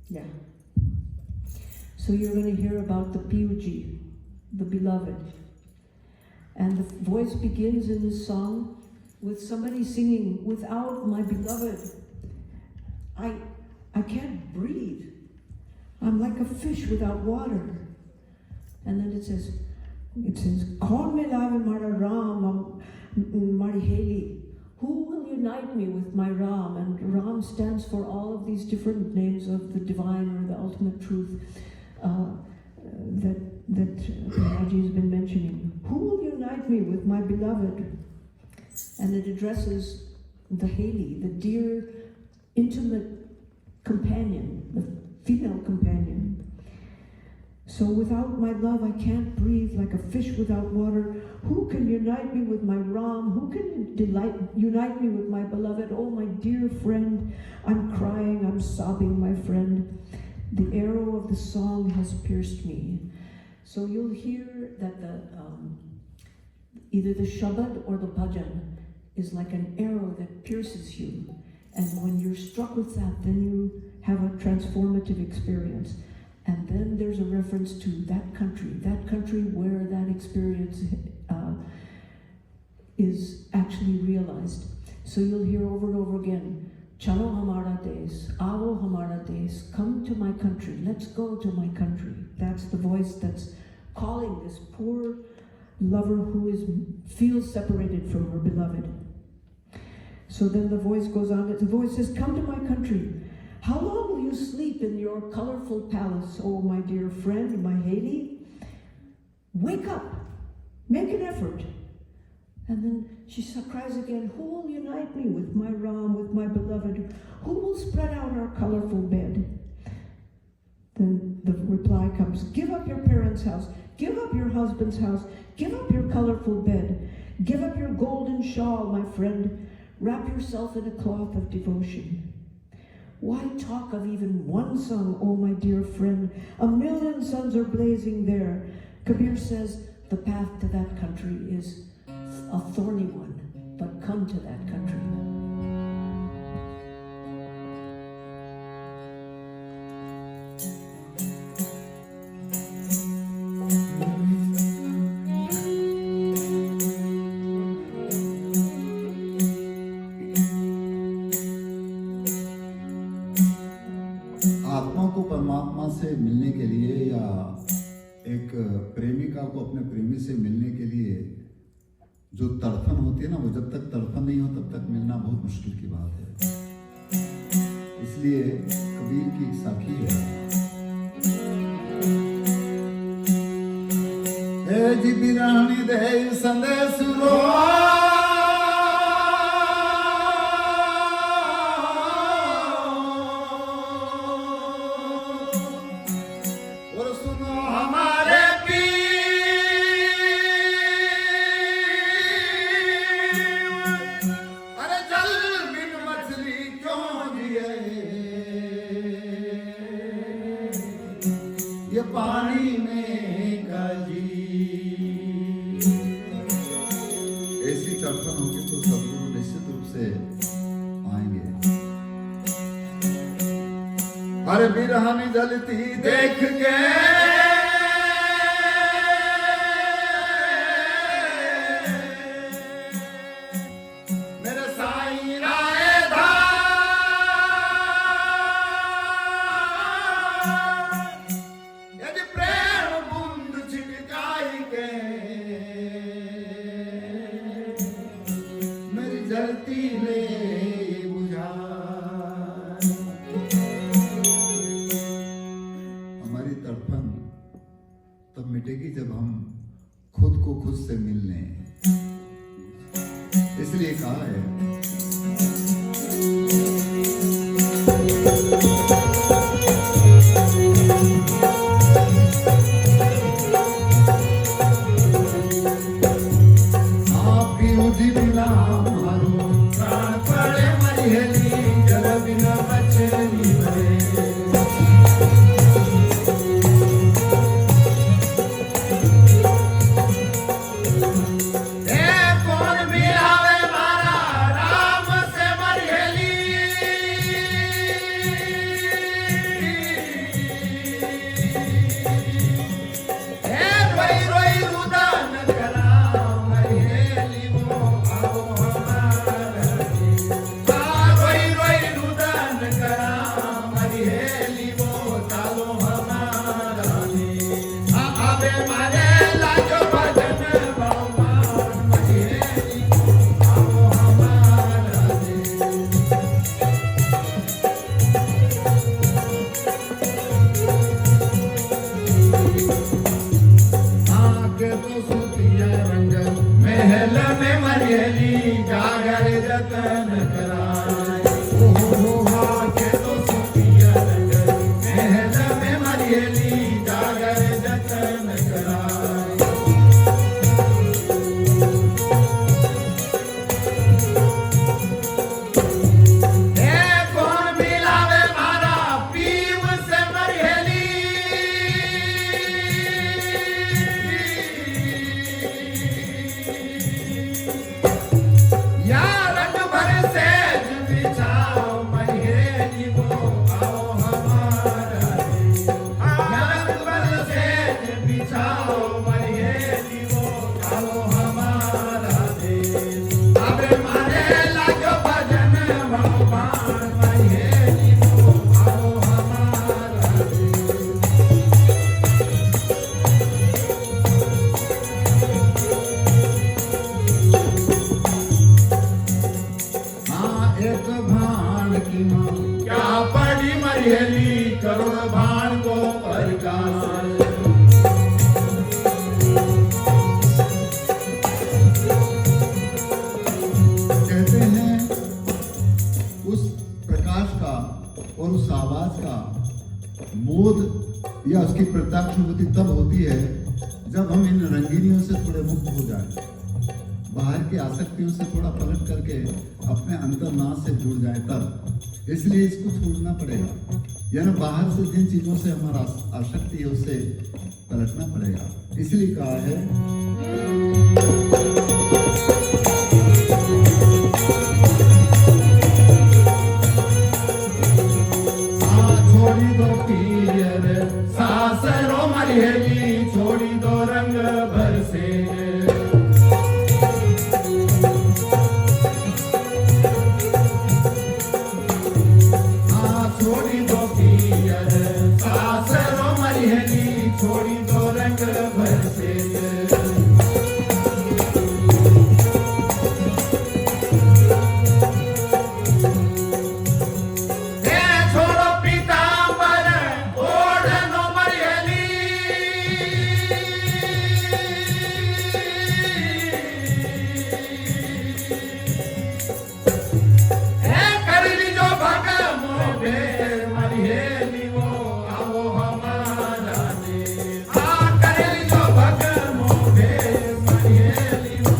Yeah. So you're going to hear about the Piyuji, the beloved. And the voice begins in this song with somebody singing, "Without my beloved, I can't breathe. I'm like a fish without water." And then it says, "Kaun milave mara Ram, mari heli." Who will unite me with my Ram? And Ram stands for all of these different names of the divine or the ultimate truth that Raji has been mentioning. Who will unite me with my beloved? And it addresses the Heli, the dear, intimate companion, the female companion. So without my love, I can't breathe, like a fish without water. Who can unite me with my Ram? Who can unite me with my beloved? Oh, my dear friend, I'm crying, I'm sobbing, my friend. The arrow of the song has pierced me. So you'll hear that either the Shabad or the Bhajan is like an arrow that pierces you. And when you're struck with that, then you have a transformative experience. And then there's a reference to that country where that experience is actually realized. So you'll hear over and over again, "Chalo hamara des, aavo hamara des, come to my country, let's go to my country." That's the voice that's calling this poor lover who feels separated from her beloved. So then the voice goes on, the voice says, "Come to my country. How long will you sleep in your colorful palace, oh my dear friend, my Heli? Wake up, make an effort." And then she cries again, "Who will unite me with my Ram, with my beloved? Who will spread out our colorful bed?" Then the reply comes, "Give up your parents' house, give up your husband's house, give up your colorful bed, give up your golden shawl, my friend, wrap yourself in a cloth of devotion. Why talk of even one sun, oh my dear friend? 1,000,000 suns are blazing there." Kabir says the path to that country is a thorny one, but come to that country. आत्मा को परमात्मा से मिलने के लिए या एक प्रेमिका को अपने प्रेमी से मिलने के लिए जो तड़फन होती है ना, वो जब तक तड़फन नहीं हो तब तक मिलना बहुत मुश्किल की बात है। इसलिए कबीर की एक साखी है, "हे जी बिरानी दे संदेश रो, और सुनो हमारे अरे जल बिन मछली क्यों जिए, ये पानी में गली।" ऐसी तड़पन होगी तो सदगुरु निश्चित रूप से आएंगे। अरे बिरहानी जलती देख के मेरे साईं राय धा, यदि प्रेम बूंद छिटकाई के तीले बुझा। हमारी तड़पन तब मिटेगी जब हम खुद को खुद से मिल लें। इसलिए कहा है आप विरोधी बिना मारो प्राण पड़े मरियली जल बिना बचनी भरे। कौन मिलावे मारा राम से मरियली। रोई रोई रुदन करा मरियली वो आओ हमारा। रोई रोई रुदन करा मरियली वो तालो हमारा। आबे मारे लाजो भजन बहुमान मरियली आओ हमारा। आगे तो सुतिया रंग महल में मरियली जागर जतन कराए। आगे तो सुतिया रंग महल में मरियली जागर जतन कराए। कौन मिलावे मारा पीव से मरियली। या रंग भर से बिछाओ मरियली वो आओ हमारा। या रंग भर से बिछाओ मरियली वो आओ हमारा देश। आबे मारे लागो भजन भगवान मरियली वो आओ हमारा देश। हाँ एक भाण की माँ क्या पड़ी मरियली करुण भाण को प्रकाश। कहते हैं उस प्रकाश का और उस आवाज का मोद या उसकी प्रत्यक्षानुभूति तब होती है जब हम इन रंगीनियों से थोड़े मुक्त हो जाएं, बाहर की आसक्तियों से थोड़ा पलट करके अपने अंतर्नाश से जुड़ जाए तब। इसलिए इसको छोड़ना पड़ेगा, यानी बाहर से जिन चीजों से हमारा आसक्ति है उससे पलटना पड़ेगा। इसलिए कहा है छोड़ी दो पियर सासरो मरियली छोड़ी दो रंग भर से। छोड़ी दो पियर सासरो मरियली छोड़ी दो रंग भर से। छोड़ो पीतांबर ओढ़नो मरियली। कर लीजो भग मोबे मरियली वो आओ हमारा देश। कर लीजो भग मोबे मरियली वो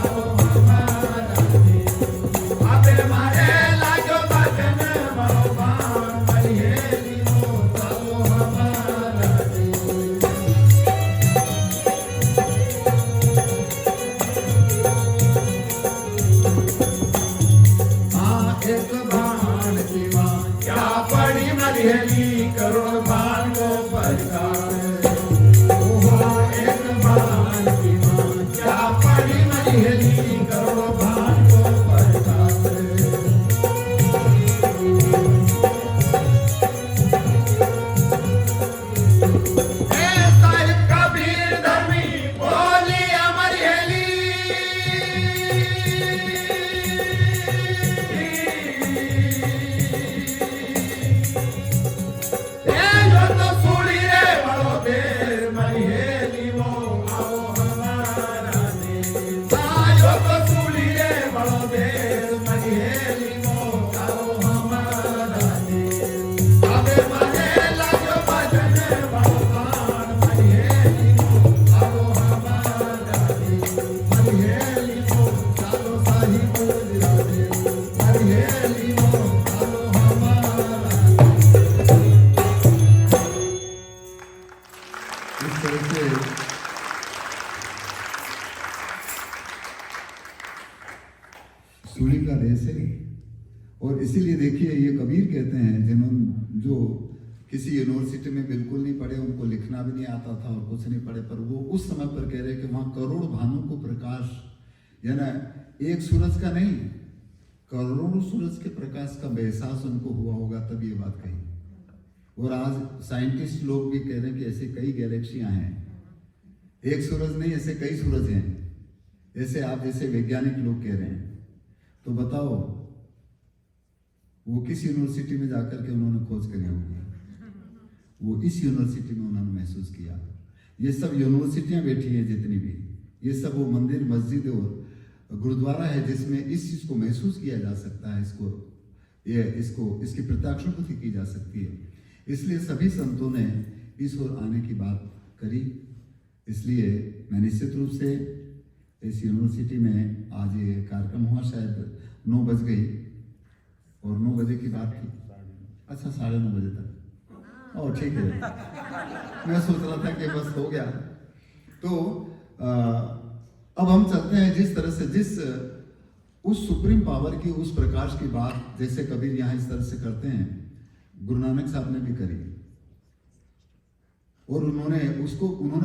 आओ हमारा देश। आबे मारे लागो भजन भगवान मरियली वो आओ हमारा देश। एक भाण की माँ क्या पड़ी मरियली करुण भाण को प्रकाश। एक भाण की माँ क्या पड़ी मरियली करुण भाण को प्रकाश। साहिब कबीर धर्मी बोली मरियली। सहेलियों आलो हमारा। इस तरह से सूली का देश है। और इसीलिए देखिए ये कबीर कहते हैं, जिन्होंने जो किसी यूनिवर्सिटी में बिल्कुल नहीं पढ़े, उनको लिखना भी नहीं आता था और कुछ नहीं पढ़े, पर वो उस समय पर कह रहे कि वहाँ करोड़ भानु को प्रकाश, यानी एक सूरज का नहीं, करोड़ों सूरज के प्रकाश का एहसास उनको हुआ होगा, तब ये बात कही। और आज साइंटिस्ट लोग भी कह रहे हैं कि ऐसे कई गैलेक्सियां हैं, एक सूरज नहीं, ऐसे कई सूरज हैं, ऐसे आप जैसे वैज्ञानिक लोग कह रहे हैं। तो बताओ वो किस यूनिवर्सिटी में जाकर के उन्होंने खोज करी होगी, वो इस यूनिवर्सिटी में उन्होंने महसूस किया। ये सब यूनिवर्सिटियां बैठी हैं जितनी भी, ये सब वो मंदिर, मस्जिद और गुरुद्वारा है जिसमें इस चीज को महसूस किया जा सकता है, इसकी प्रत्यक्षानुभूति की जा सकती है। इसलिए सभी संतों ने इस ओर आने की बात करी। इसलिए मैं निश्चित रूप से इस यूनिवर्सिटी में आज ये कार्यक्रम हुआ, शायद 9 बज गई और 9 बजे की बात थी, अच्छा 9:30 बजे तक, और ठीक है। मैं सोच रहा था कि बस हो गया। तो अब हम चलते हैं जिस तरह से, जिस उस सुप्रीम पावर की, उस प्रकाश की बात जैसे कबीर यहाँ इस तरह से करते हैं, गुरु नानक साहब ने भी करी। और उन्होंने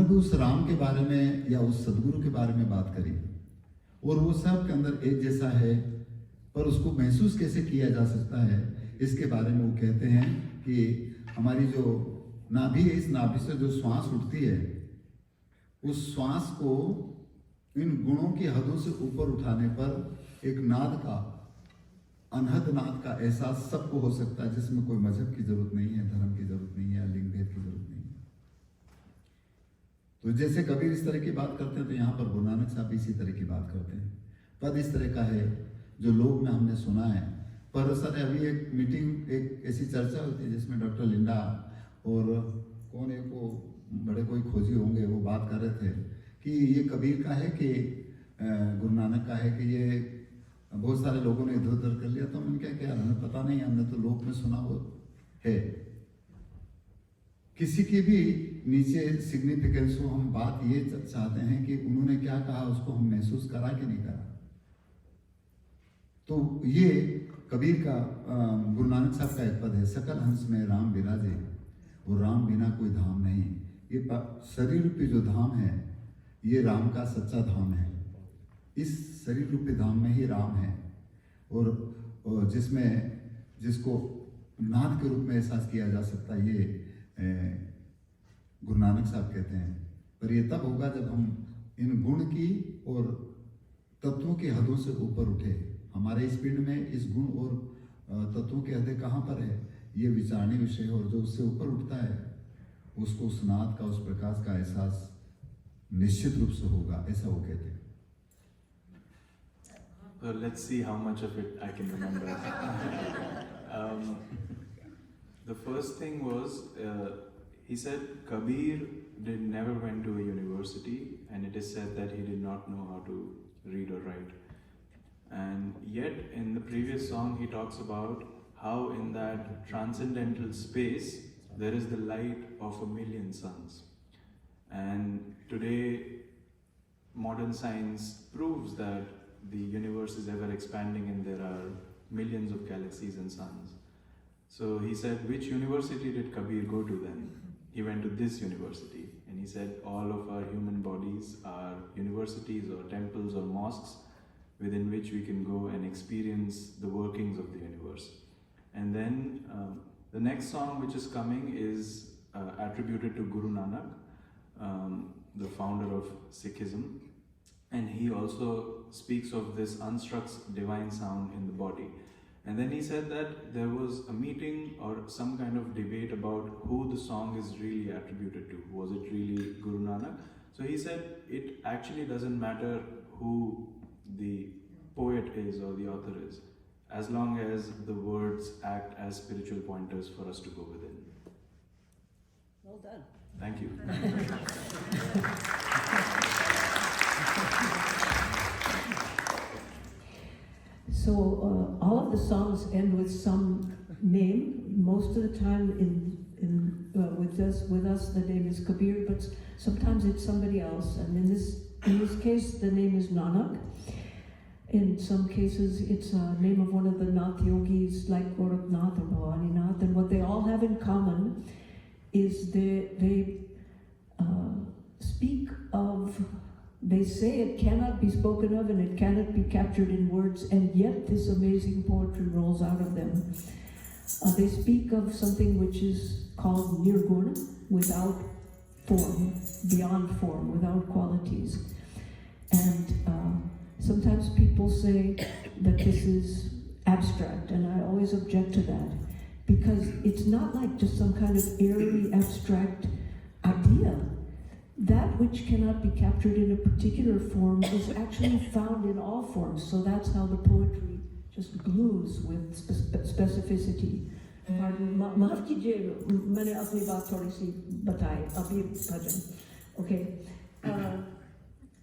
भी उस राम के बारे में या उस सदगुरु के बारे में बात करी। और वो सब के अंदर एक जैसा है, पर उसको महसूस कैसे किया जा सकता है, इसके बारे में वो कहते हैं कि हमारी जो नाभि है, इस नाभि से जो श्वास उठती है, उस श्वास को इन गुणों की हदों से ऊपर उठाने पर एक नाद का, अनहद नाद का एहसास सबको हो सकता है, जिसमें कोई मजहब की जरूरत नहीं है, धर्म की जरूरत नहीं है, लिंग भेद की जरूरत नहीं है। तो जैसे कबीर इस तरह की बात करते हैं, तो यहाँ पर गुरु नानक साहब इसी तरह की बात करते हैं। पद इस तरह का है जो लोग में हमने सुना है। पर सर अभी एक मीटिंग, एक ऐसी चर्चा होती है जिसमें डॉक्टर लिंडा और कौन एक वो बड़े कोई खोजी होंगे, वो बात कर रहे थे कि ये कबीर का है कि गुरु नानक का है, कि ये बहुत सारे लोगों ने इधर उधर कर लिया। तो मैंने क्या किया, हमें पता नहीं, हमने तो लोक में सुना वो है। किसी की भी नीचे सिग्निफिकेंस हो, हम बात ये चाहते हैं कि उन्होंने क्या कहा, उसको हम महसूस करा कि नहीं करा। तो ये कबीर का, गुरु नानक साहब का एक पद है, सकल हंस में राम विराजे, और राम बिना कोई धाम नहीं। ये शरीर रूपी जो धाम है, ये राम का सच्चा धाम है। इस शरीर रूपी धाम में ही राम है, और जिसको नाद के रूप में एहसास किया जा सकता है, ये गुरु नानक साहब कहते हैं। पर ये तब होगा जब हम इन गुण की और तत्वों की हदों से ऊपर उठे। हमारे इस पिंड में इस गुण और तत्वों की हदें कहाँ पर है, ये विचारणी विषय है। और जो उससे ऊपर उठता है, उसको उस नाद का, उस प्रकाश का एहसास निश्चित रूप से होगा, ऐसा वो कहते हैं। So let's see how much of it I can remember. The first thing was, he said Kabir never went to a university, and it is said that he did not know how to read or write. And yet in the previous song he talks about how in that transcendental space there is the light of 1,000,000 suns. And today modern science proves that the universe is ever expanding and there are millions of galaxies and suns. So he said, which university did Kabir go to then? He went to this university, and he said all of our human bodies are universities or temples or mosques within which we can go and experience the workings of the universe. And then the next song which is coming is attributed to Guru Nanak, the founder of Sikhism. And he also speaks of this unstruck divine sound in the body. And then he said that there was a meeting or some kind of debate about who the song is really attributed to. Was it really Guru Nanak? So he said it actually doesn't matter who the poet is or the author is, as long as the words act as spiritual pointers for us to go within. Well done. Thank you. So all of the songs end with some name. Most of the time with us the name is Kabir, but sometimes it's somebody else. And in this case, the name is Nanak. In some cases, it's a name of one of the Nath yogis like Gorakhnath or Bhavani Nath. And what they all have in common is they speak of, they say it cannot be spoken of and it cannot be captured in words, and yet this amazing poetry rolls out of them. They speak of something which is called nirguna, without form, beyond form, without qualities. And sometimes people say that this is abstract, and I always object to that, because it's not like just some kind of airy, abstract idea. That which cannot be captured in a particular form is actually found in all forms, so that's how the poetry just glues with specificity. Pardon, माफ कीजिए, मैंने अपनी बात थोड़ी सी बताई, अभी भजन. Okay.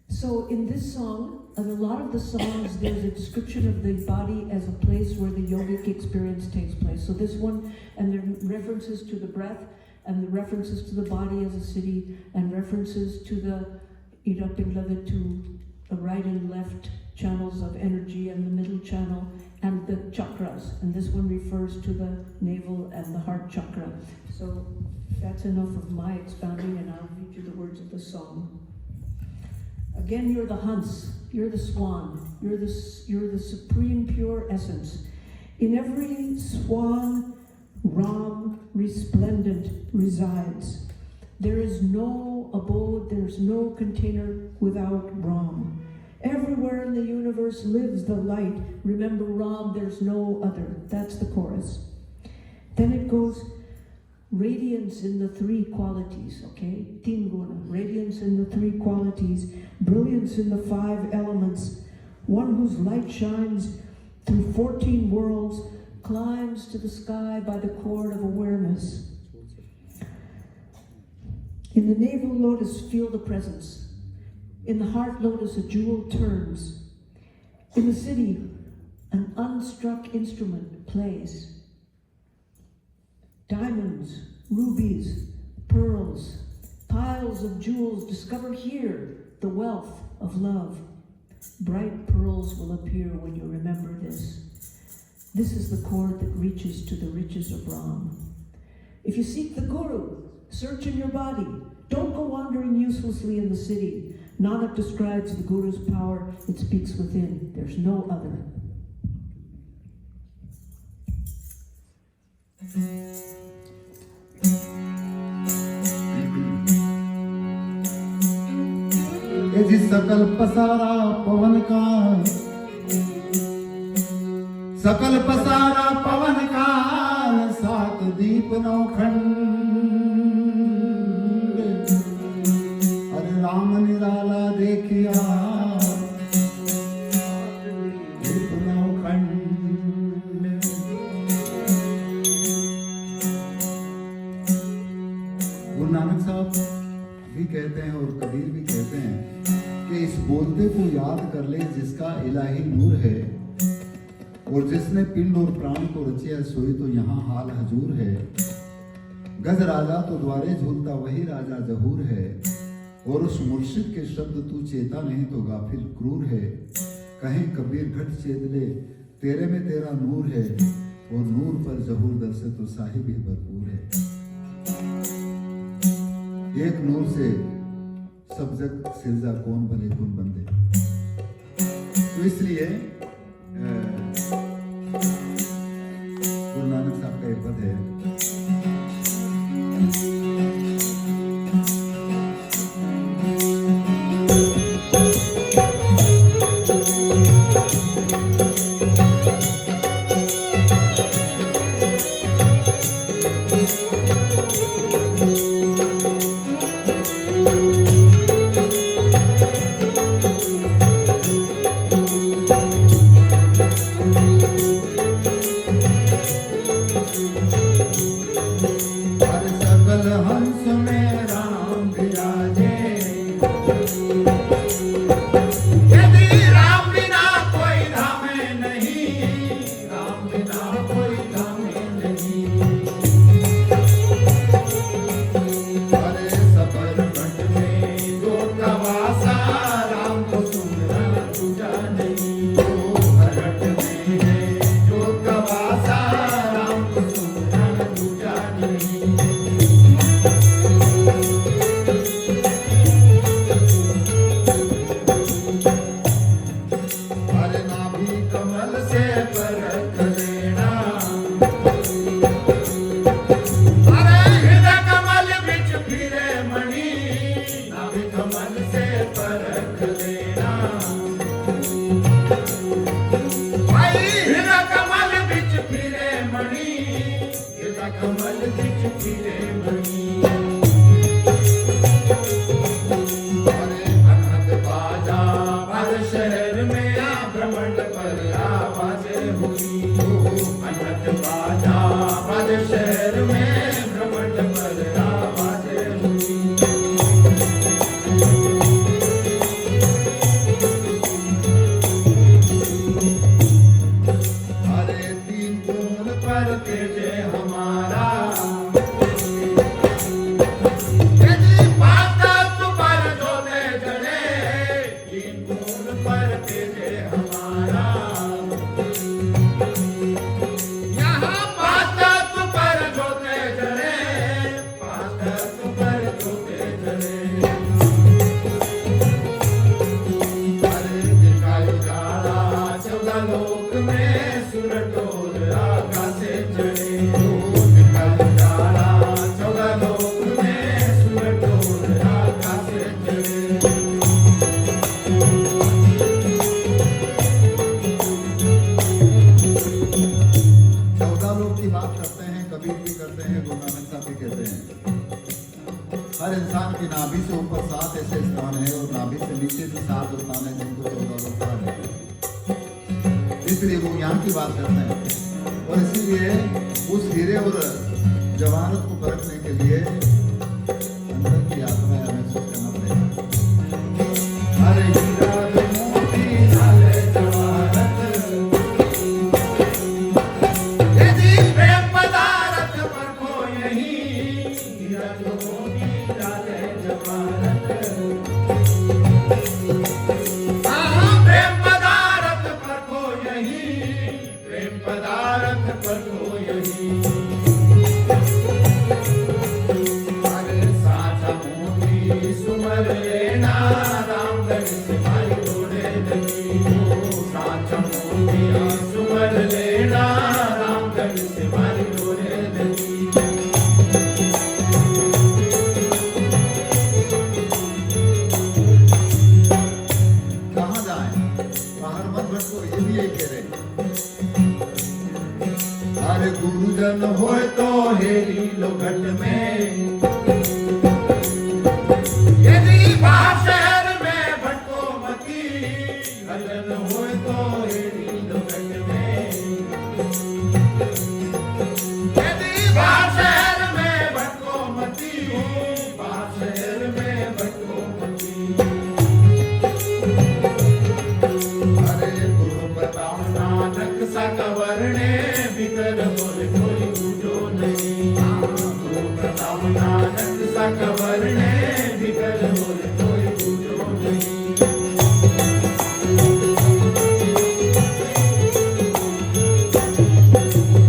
So in this song, in a lot of the songs, there's a description of the body as a place where the yogic experience takes place. So this one, and there are references to the breath, and the references to the body as a city, and references to the Ira Pinglava, to the right and left channels of energy, and the middle channel, and the chakras. And this one refers to the navel and the heart chakra. So that's enough of my expounding, and I'll read you the words of the song. Again, you're the Hans, you're the swan, you're the supreme pure essence. In every swan, Ram resplendent resides. There is no abode, there's no container without Ram. Everywhere in the universe lives the light. Remember Ram, there's no other. That's the chorus. Then it goes, radiance in the three qualities, okay? Teen guna, radiance in the three qualities, brilliance in the 5 elements, one whose light shines through 14 worlds, climbs to the sky by the cord of awareness. In the navel lotus, feel the presence. In the heart lotus, a jewel turns. In the city, an unstruck instrument plays. Diamonds, rubies, pearls, piles of jewels, discover here the wealth of love. Bright pearls will appear when you remember this. This is the cord that reaches to the riches of Ram. If you seek the Guru, search in your body. Don't go wandering uselessly in the city. Nanak describes the Guru's power. It speaks within. There's no other. जी सकल पसारा पवन का, सकल पसारा पवन का, 7 दीप 9 खंड, अरे राम निराला देखिया, दीप 9 खंड. गुरु नानक साहब भी कहते हैं और कबीर भी कहते हैं कि इस बोलते को याद कर ले जिसका इलाही नूर है, और जिसने पिंड और प्राण को रचिया सोई तो यहाँ हाल हजूर है. गज राजा तो द्वारे झूलता वही राजा जहूर है, और उस मुर्शिद के शब्द तू चेता नहीं तो गाफिल क्रूर है. कहीं कबीर घट चेत ले तेरे में तेरा नूर है, और नूर पर जहूर दर से तो साहिब ही भरपूर है. एक नूर से सब जग सिरजा कौन भले कौन बंदे. तो इसलिए गुरु नानक साहब का एक पद है, कमल बिच फिरे मणि अरे अनहद बाजा बाज शहर में भ्रमण पर आवाजें हुई अनहद बाजा बाज शहर में भ्रमण पर आवाजें हुई अरे तीन कोण पर तेजे हमारा यदि पाता पर जोते जड़े तीन कोण पर तेजे हमारा यहाँ पाता पर जोते जड़े पाता पर जोते जड़े अरे दिखाई गाड़ा 14 लोक में सुरटोर आकाशे चढ़े दिखाई गाड़ा 14 लोक में सुरटोर आकाशे चढ़े चौदह लोग की बात करते हैं, कबीर भी करते हैं, गुरु नानक साहब भी कहते हैं। हर इंसान की नाभि से ऊपर 7 ऐसे स्थान है और नाभि से नीचे भी 7 स्थान है जिनको 14 लोग कहा जाता है। इसलिए वो यहाँ की बात करते हैं और इसीलिए उस हीरे और जवाहरत को परखने के लिए अंदर की यात्रा महसूस करना पड़ेगा। अरे हीरा मोती लाले जवाहरत यदि प्रेम पदारथ पर को यही हीरा मोती लाले जवाहरत प्रेम पदारथ पर को यही प्रेम पदारथ पर को यही अरे साचा मोती सुमर लेना रामगढ़ से मारी तोड़े लगी साचा मोती सुमर लेना रामगढ़ से मारी तोड़े लगी कहाँ जाए बाहर मत भटको, ये भी यही कह रहे हैं। अरे गुरुजन होए तो हेरी लो घट में यदि बाहर शहर में भटको मती हरिजन होए तो हेरी लो घट में यदि बाहर शहर में भटको मती बाहर शहर में भटको मती अरे गुरु बताओ नानक सा कवरणे भीतर बोले कोई बूझो नहीं गुरु बताओ नानक सा कवरणे भीतर बोले कोई बूझो नहीं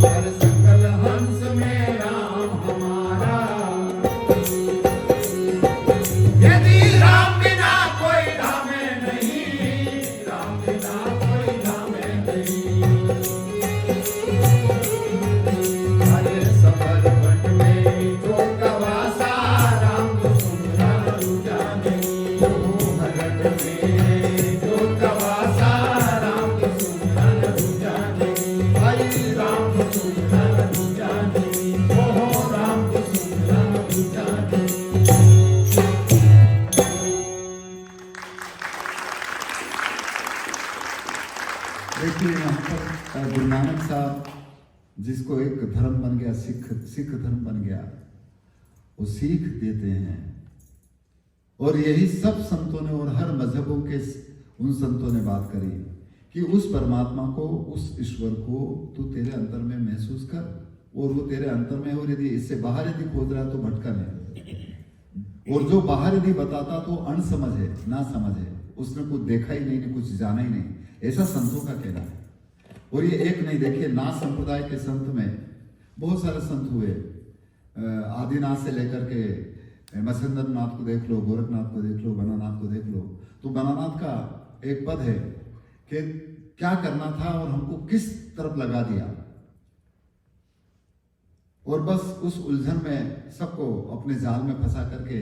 हर सकल हंस में राम हमारा यदि राम बिना कोई धामे नहीं राम बिना कोई धामे नहीं अरे सफर बट में जो कवासा राम को सुनना रुझा नहीं हरट में जो कवासा राम को सुनना रुझा नहीं भाई राम को सुनना रुझा नहीं ओहो राम को सुनना रुझा नहीं देखिए यहाँ पर गुरु नानक साहब जिसको एक धर्म बन गया, सिख धर्म बन गया, वो सीख देते हैं। और यही सब संतों ने और हर मजहबों के उन संतों ने बात करी कि उस परमात्मा को, उस ईश्वर को तू तेरे अंतर में महसूस कर और वो तेरे अंतर में, और यदि इससे बाहर यदि खोज रहा है तो भटकन है। और जो बाहर यदि बताता तो अनसमझ है, ना समझ है, उसने कुछ देखा ही नहीं, कुछ जाना ही नहीं, ऐसा संतों का कहना है। और ये एक नहीं, देखिए नाथ संप्रदाय के संत में बहुत सारे संत हुए, आदिनाथ से लेकर के मत्स्येंद्र नाथ को देख लो, गोरखनाथ को देख लो, बनानाथ को देख लो। तो बनानाथ का एक पद है कि क्या करना था और हमको किस तरफ लगा दिया, और बस उस उलझन में सबको अपने जाल में फंसा करके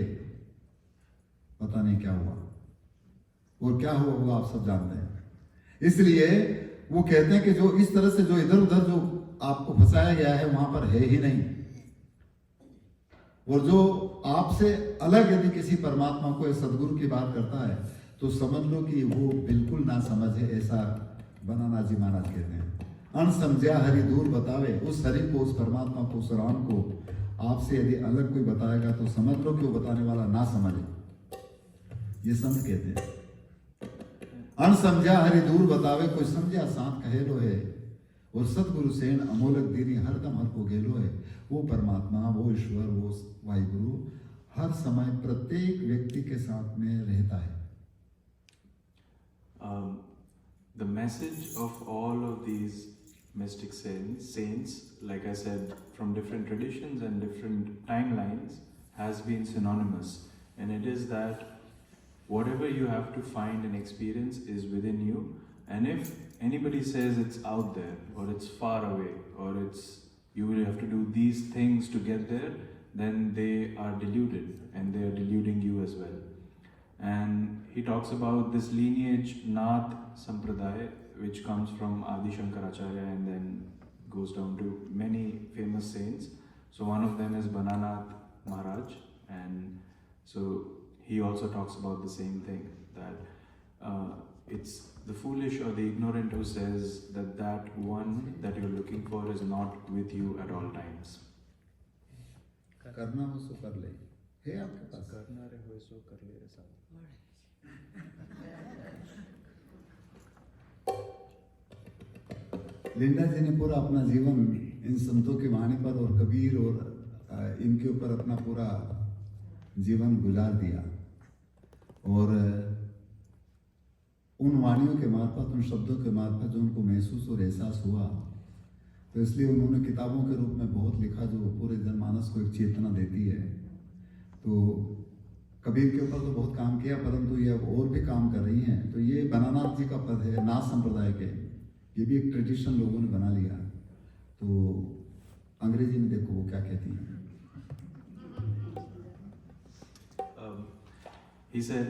पता नहीं क्या हुआ, और क्या हुआ होगा आप सब जानते हैं। इसलिए वो कहते हैं कि जो इस तरह से जो इधर उधर जो आपको फंसाया गया है वहां पर है ही नहीं, और जो आपसे अलग यदि किसी परमात्मा को या सदगुरु की बात करता है तो समझ लो कि वो बिल्कुल ना समझ है, ऐसा बनाना जी महाराज कहते हैं। अनसमझा हरि दूर बतावे, उस हरि को, उस परमात्मा को, उस राम को आपसे यदि अलग कोई बताएगा तो समझ लो कि वो बताने वाला ना समझे, ये संत कहते हैं। अनसमझा हरि दूर बतावे, कोई समझा साथ कहेलो है, और सतगुरु सेन अमोलक दीनी हरदम हर को गेलो है। वो परमात्मा, वो ईश्वर, वो वाहिगुरु हर समय प्रत्येक व्यक्ति के साथ में रहता है। The message of all of these mystic saints, like I said, from different traditions and different timelines, has been synonymous, and it is that whatever you have to find and experience is within you, and if anybody says it's out there or it's far away or it's you will have to do these things to get there, then they are deluded and they are deluding you as well. And he talks about this lineage Nath Sampradaya, which comes from Adi Shankaracharya and then goes down to many famous saints. So one of them is Bananath Maharaj, and so he also talks about the same thing, that it's the foolish or the ignorant who says that that one that you're looking for is not with you at all times. करना हो सो कर ले, है आपके पास। करना रे हो सो कर ले ऐसा। लिंडा जी ने पूरा अपना जीवन इन संतों की वाणी पर और कबीर और इनके ऊपर अपना पूरा जीवन गुजार दिया, और उन वाणियों के मार्फत, उन शब्दों के मार्फत जो उनको महसूस और एहसास हुआ, तो इसलिए उन्होंने किताबों के रूप में बहुत लिखा जो पूरे जनमानस को एक चेतना देती है। तो कबीर के ऊपर तो बहुत काम किया, परंतु ये अब और भी काम कर रही हैं। तो ये बनानाथ जी का पद है, नाथ संप्रदाय के, ये भी एक ट्रेडिशन लोगों ने बना लिया। तो अंग्रेजी में देखो वो क्या कहती हैं। He said,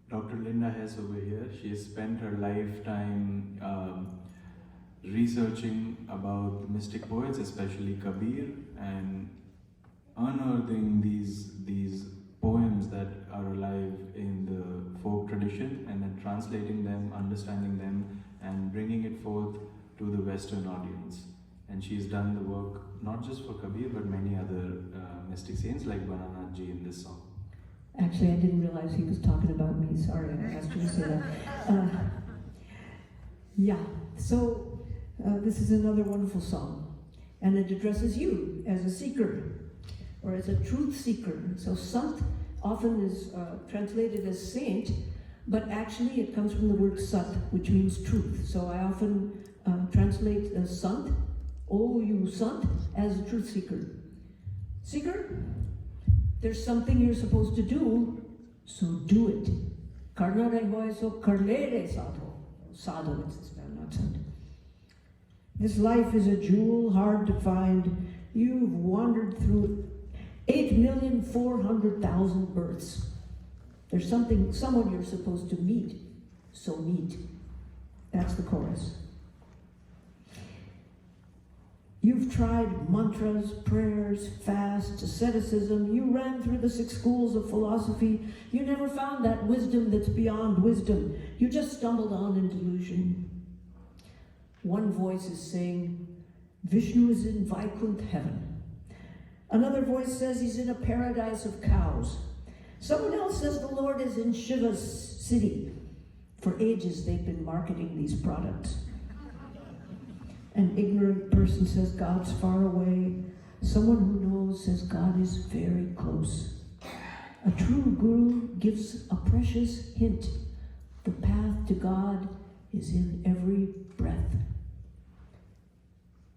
Dr. Linda Hess over here, she has spent her lifetime researching about the mystic poets, especially Kabir, and unearthing these poems that are alive in the folk tradition, and then translating them, understanding them, and bringing it forth to the Western audience. And she's done the work not just for Kabir, but many other mystic saints like Bananath Ji in this song. Actually, I didn't realize he was talking about me. Sorry, I asked you to say that. Yeah, so this is another wonderful song. And it addresses you as a seeker, or as a truth seeker. So Sant often is translated as saint, but actually it comes from the word Sat, which means truth. So I often translate Sant, oh you Sant, as a truth seeker. Seeker? There's something you're supposed to do, so do it. Karna re hoy so karle re sadho. Sadho, it's not sant. This life is a jewel hard to find. You've wandered through 8,400,000 births. There's someone you're supposed to meet, so meet. That's the chorus. You've tried mantras, prayers, fasts, asceticism. You ran through the 6 schools of philosophy. You never found that wisdom that's beyond wisdom. You just stumbled on in delusion. One voice is saying, Vishnu is in Vaikuntha heaven. Another voice says he's in a paradise of cows. Someone else says the Lord is in Shiva's city. For ages they've been marketing these products. An ignorant person says God's far away. Someone who knows says God is very close. A true guru gives a precious hint. The path to God is in every breath.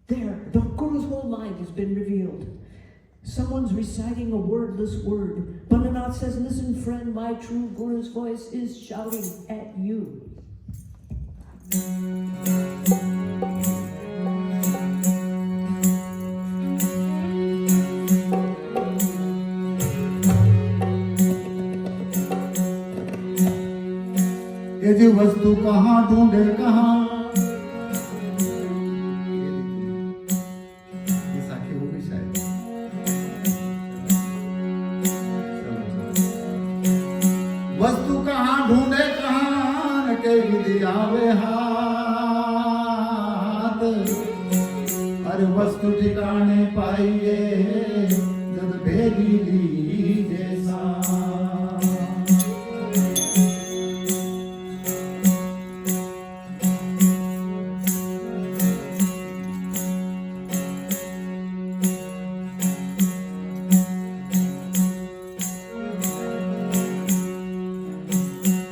There, the guru's whole mind has been revealed. Someone's reciting a wordless word. Bananath says, listen friend, my true guru's voice is shouting at you. ये जो वस्तु कहाँ ढूंढे कहाँ, ये साखी होगी शायद। आवे हाथ, अरे वस्तु ठिकाने पाइए जब भेदी लीजे साथ।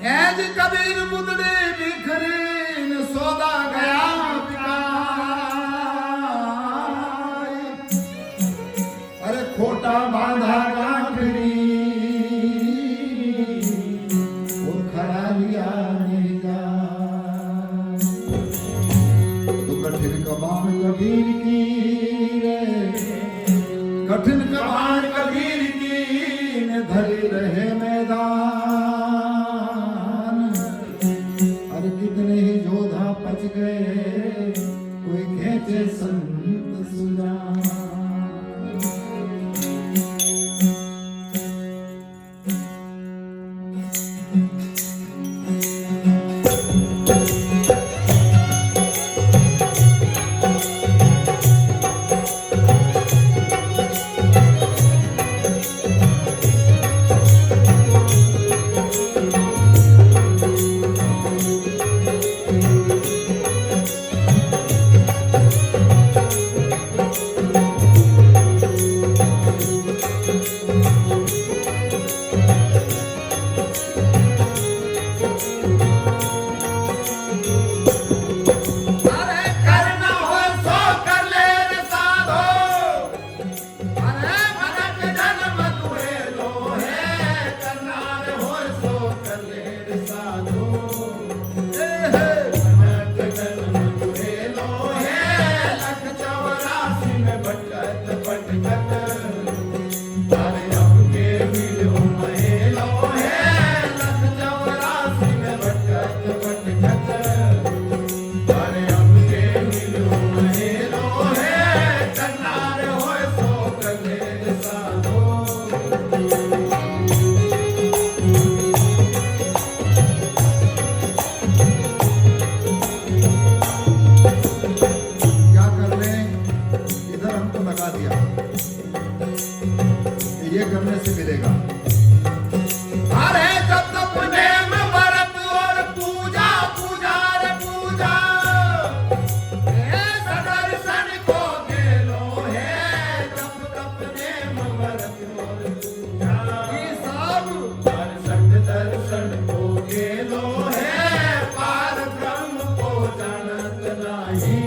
ऐज कबीर बुदड़े बिखरीन सौदा गया बिकाय, अरे खोटा बांधा गांठड़ी वो खड़ा लिया नहीं जाए। तो कठिन कबान कबीर की रे, कठिन कबाड़ कबीर की न धरी रहे मैदान, अरे कितने ही योद्धा पच गए कोई खेचे संत सुजान। अरे करना हो सो कर ले रे साधो, अरे मनक जन्म तुहे लो है, करना रे हो सो कर ले रे साधो। मनक जन्म तुहे लो है, लख 84 में भटकत भटकत, अरे अब के मिलो महेलो है, लख 84 में भटकत भटकत, अरे अब के मिलो महेलो है, करनार होए सो कले साधो। क्या कर रहे हैं? इधर हमको लगा दिया कि ये करने से मिलेगा। अरे जब तक प्रेम व्रत और पूजा पूजा रे पूजा, हे सदर्शन को गेलो है, जब तक प्रेम व्रत और पूजा, ये सब दर्शन को गेलो है, पार ब्रह्म को जानत नहीं,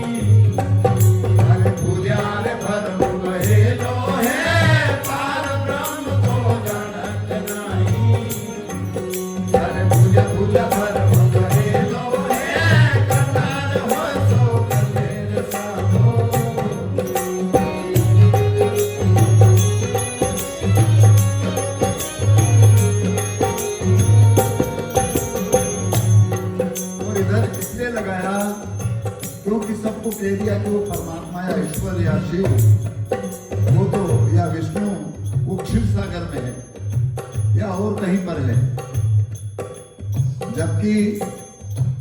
अरे भूलिया रे भरम गहेलो है, पार ब्रह्म को जानत नहीं, अरे भूलिया भूलिया भरम गहेलो है, करनार हो सो कले रे साधो। और इधर इसलिए लगाया क्योंकि सबको कह दिया कि वो परमात्मा या ईश्वर या शिव वो तो या विष्णु वो क्षीर सागर में है या और कहीं पर है, जबकि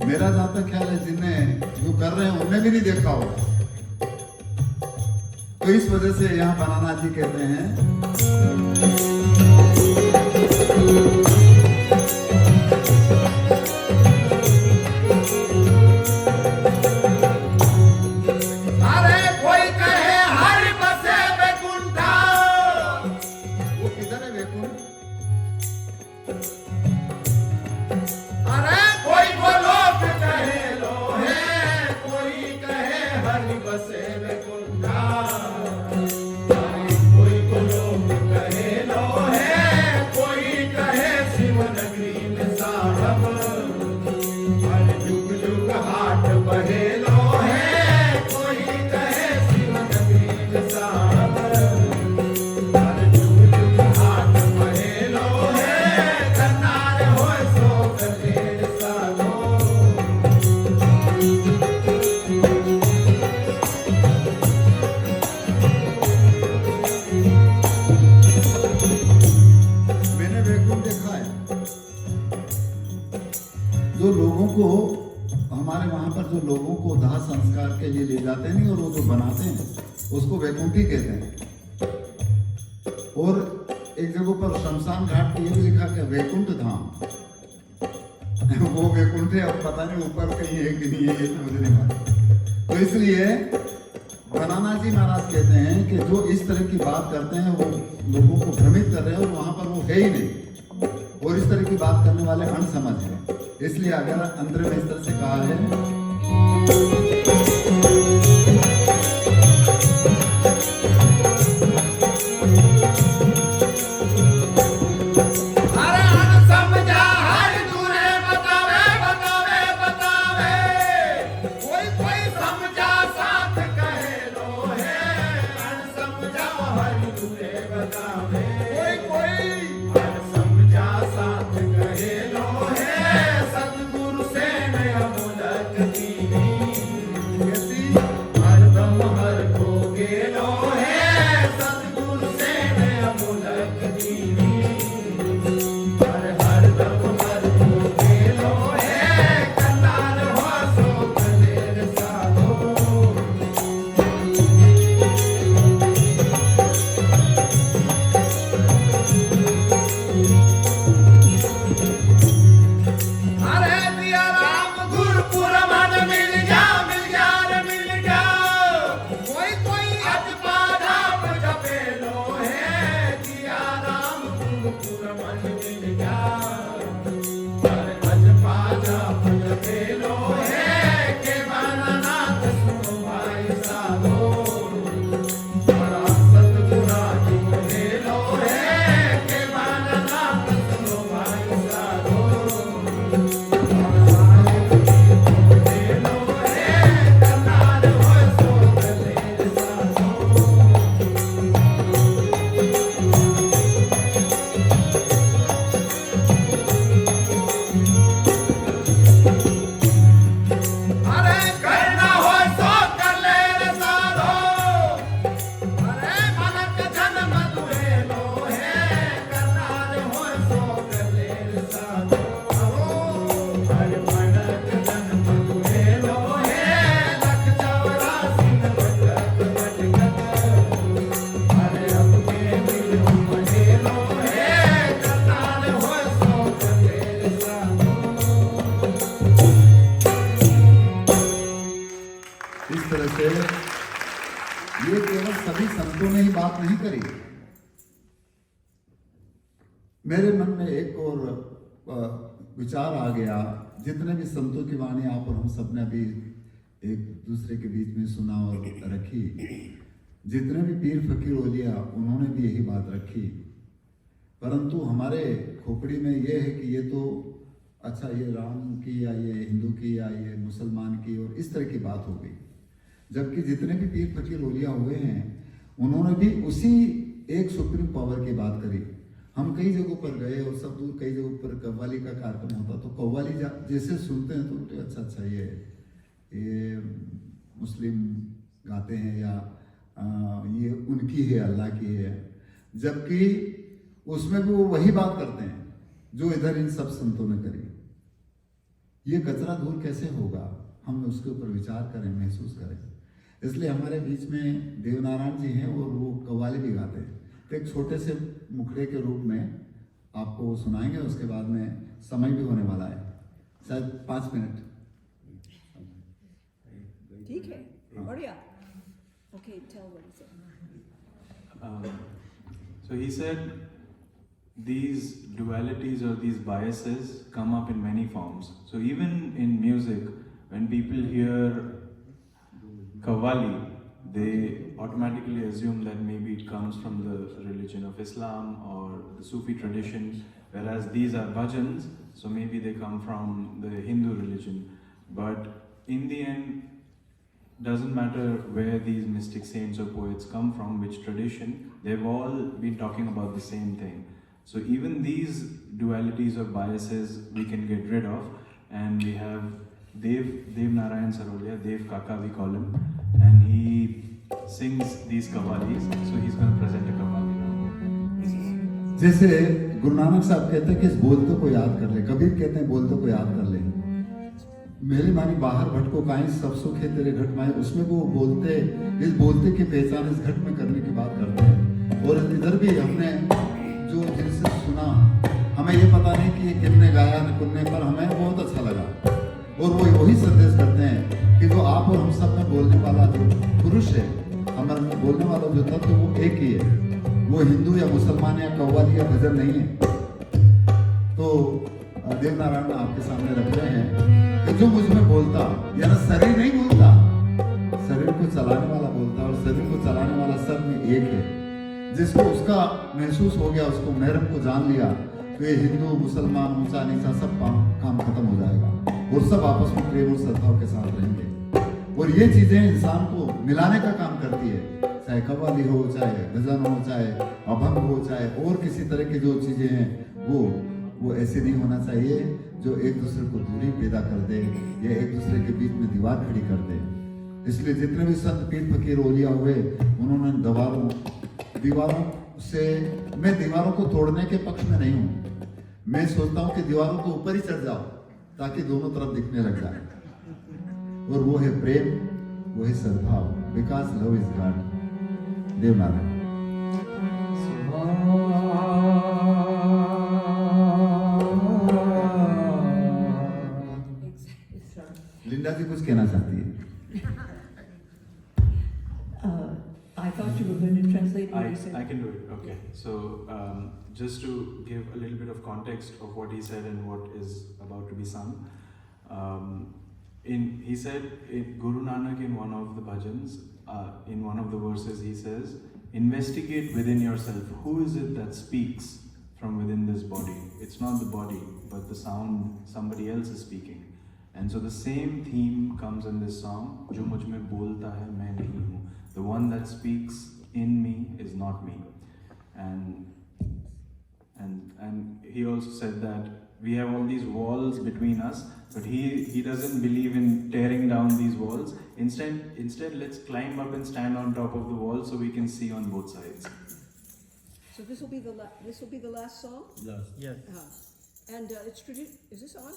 मेरा जहां तक ख्याल है जिन्हें जो कर रहे हैं उन्हें भी नहीं देखा होगा। तो इस वजह से यहाँ बनाना जी कहते हैं अरे कोई कहे हरि बसे बैकुंठा, वो किधर है वैकुंठ? अरे कोई गोलोक कहे लो है, कोई कहे हरि बसे बैकुंठा, अरे कोई गोलोक कहे जो लोगों को दाह संस्कार के लिए ले जाते हैं नहीं, और वो जो बनाते हैं उसको वैकुंठी कहते हैं। और एक जगह पर शमशान घाट पे ये भी लिखा कि वैकुंठ धाम। वो वैकुंठ है, अब पता नहीं ऊपर कहीं है कि नहीं है, ये तो मुझे नहीं मालूम। तो इसलिए बनाना जी महाराज कहते हैं कि जो इस तरह की बात करते हैं वो लोगों को भ्रमित कर रहे हैं, और वहां पर वो है ही नहीं, और इस तरह की बात करने वाले अनसमझ हैं। इसलिए अगर अंदर में इस तरह से कहा है, अरे अन समझा हर दूरे बतावे बतावे बतावे, कोई कोई समझा साथ कहे लो है। अन समझा हर दूरे बतावे, कोई कोई अन समझा साथ कहे लो है। सतगुरु से नया मुलक दीनी, यसी हरदम हर को गेलो है। सतगुरु से नया मुलक दीनी, हर हरदम हर को गेलो है। कतार हो सो कलेर साधो, अरे दिया राम गुरपुर मन मिल गया रे मिल गया। कोई कोई अज पाधा जपे लो है। दिया राम गुरपुर मन मिल गया, अरे अज पाधा जपे लो है। के नाथ सुनो भाई साधो, बड़ा सतगुरा जी कहे लो है। के नाथ सुनो भाई साधो, अरे करना हो सो कर ले रे साधो। अरे मनक जन्म दुहे लो है। करना हो सो कर ले रे साधो। अरे मनक जन्म दुहे लो है। लख 84 भटकत भटकत, अरे अब के मिल मने लो है। करना हो सो कर ले रे साधो। इस तरह से ये केवल सभी संतों ने ही बात नहीं करी। मेरे मन में एक और विचार आ गया। जितने भी संतों की वाणी आप और हम सब ने अभी एक दूसरे के बीच में सुना और रखी, जितने भी पीर फकीर औलिया उन्होंने भी यही बात रखी। परंतु हमारे खोपड़ी में ये है कि ये तो अच्छा, ये राम की या ये हिंदू की या ये मुसलमान की और इस तरह की बात हो गई। जबकि जितने भी पीर फकीर औलिया हुए हैं उन्होंने भी उसी एक सुप्रीम पावर की बात करी। हम कई जगहों पर गए और सब दूर कई जगहों पर कव्वाली का कार्यक्रम होता, तो कव्वाली जैसे सुनते हैं तो बोलते अच्छा अच्छा ये मुस्लिम गाते हैं या ये उनकी है, अल्लाह की है। जबकि उसमें भी वो वही बात करते हैं जो इधर इन सब संतों ने करी। ये कचरा दूर कैसे होगा, हम उसके ऊपर विचार करें, महसूस करें। इसलिए हमारे बीच में देवनारायण जी हैं और वो कव्वाली भी गाते हैं। तो एक छोटे से मुखड़े के रूप में आपको वो सुनाएंगे, उसके बाद में समय भी होने वाला है, शायद 5 मिनट। ठीक है, बढ़िया। Okay, tell what he said. So he said these dualities or these biases come up in many forms. So even in music, when people hear Qawwali, they automatically assume that maybe it comes from the religion of Islam or the Sufi tradition, whereas these are bhajans, so maybe they come from the Hindu religion. But in the end, doesn't matter where these mystic saints or poets come from, which tradition, they've all been talking about the same thing. So even these dualities or biases we can get rid of, and we have Dev Narayan Sarolia, Dev Kaka we call him, and he sings these qawwalis, so he's going to present a qawwali now. जैसे गुरु नानक साहब कहते हैं कि इस बोलते को याद कर ले, कबीर कहते हैं बोलते को याद कर ले। मेरे मानी बाहर भटको काई सब सुख है तेरे घट माए, उसमें वो बोलते इस बोलते की पहचान इस घट में करने की बात करते हैं। और इधर भी हमने जो जिनसे सुना, हमें ये पता नहीं कि ये किसने गाया न कुन्ने, पर हमें बहुत अच्छा लगा। और वो वही संदेश करते हैं कि जो आप और हम सब में बोलने वाला जो पुरुष है, हमारे में बोलने वाला जो तत्व वो एक ही है, वो हिंदू या मुसलमान या कव्वाली या भजन नहीं है। तो देवनारायण आपके सामने रख रहे हैं कि जो मुझ में बोलता, यानी शरीर नहीं बोलता, शरीर को चलाने वाला बोलता, और शरीर को चलाने वाला सब में एक है। जिसको उसका महसूस हो गया, उसको महरम को जान लिया, तो ये हिंदू मुसलमान ऊंचा नीचा सब काम खत्म हो जाएगा और सब आपस में प्रेम और सद्भाव के साथ रहेंगे। और ये चीजें इंसान को मिलाने का काम करती है, चाहे कव्वाली हो, चाहे भजन हो, चाहे अभंग हो, चाहे और किसी तरह की जो चीजें हैं, वो ऐसे नहीं होना चाहिए जो एक दूसरे को दूरी पैदा कर दे या एक दूसरे के बीच में दीवार खड़ी कर दे। इसलिए जितने भी संत पीर फकीर ओलिया हुए, उन्होंने दीवारों से, मैं दीवारों को तोड़ने के पक्ष में नहीं हूं, मैं सोचता हूं कि दीवारों को ऊपर ही चढ़ जाओ ताकि दोनों तरफ दिखने लग जाए। और वो है प्रेम, वो है सद्भाव, because love is God. Devnarayan. Linda ji कुछ कहना चाहती है? I thought you were going to translate what he said. I can do it. Okay. So just to give a little bit of context of what he said and what is about to be sung, he said Guru Nanak in one of the bhajans, in one of the verses he says, investigate within yourself, who is it that speaks from within this body? It's not the body, but the sound somebody else is speaking. And so the same theme comes in this song, जो मुझ में बोलता है मैं नहीं हूँ. The one that speaks in me is not me. And he also said that we have all these walls between us, but he doesn't believe in tearing down these walls. Instead let's climb up and stand on top of the wall so we can see on both sides. So this will be the last song. Yes. And it's is this on?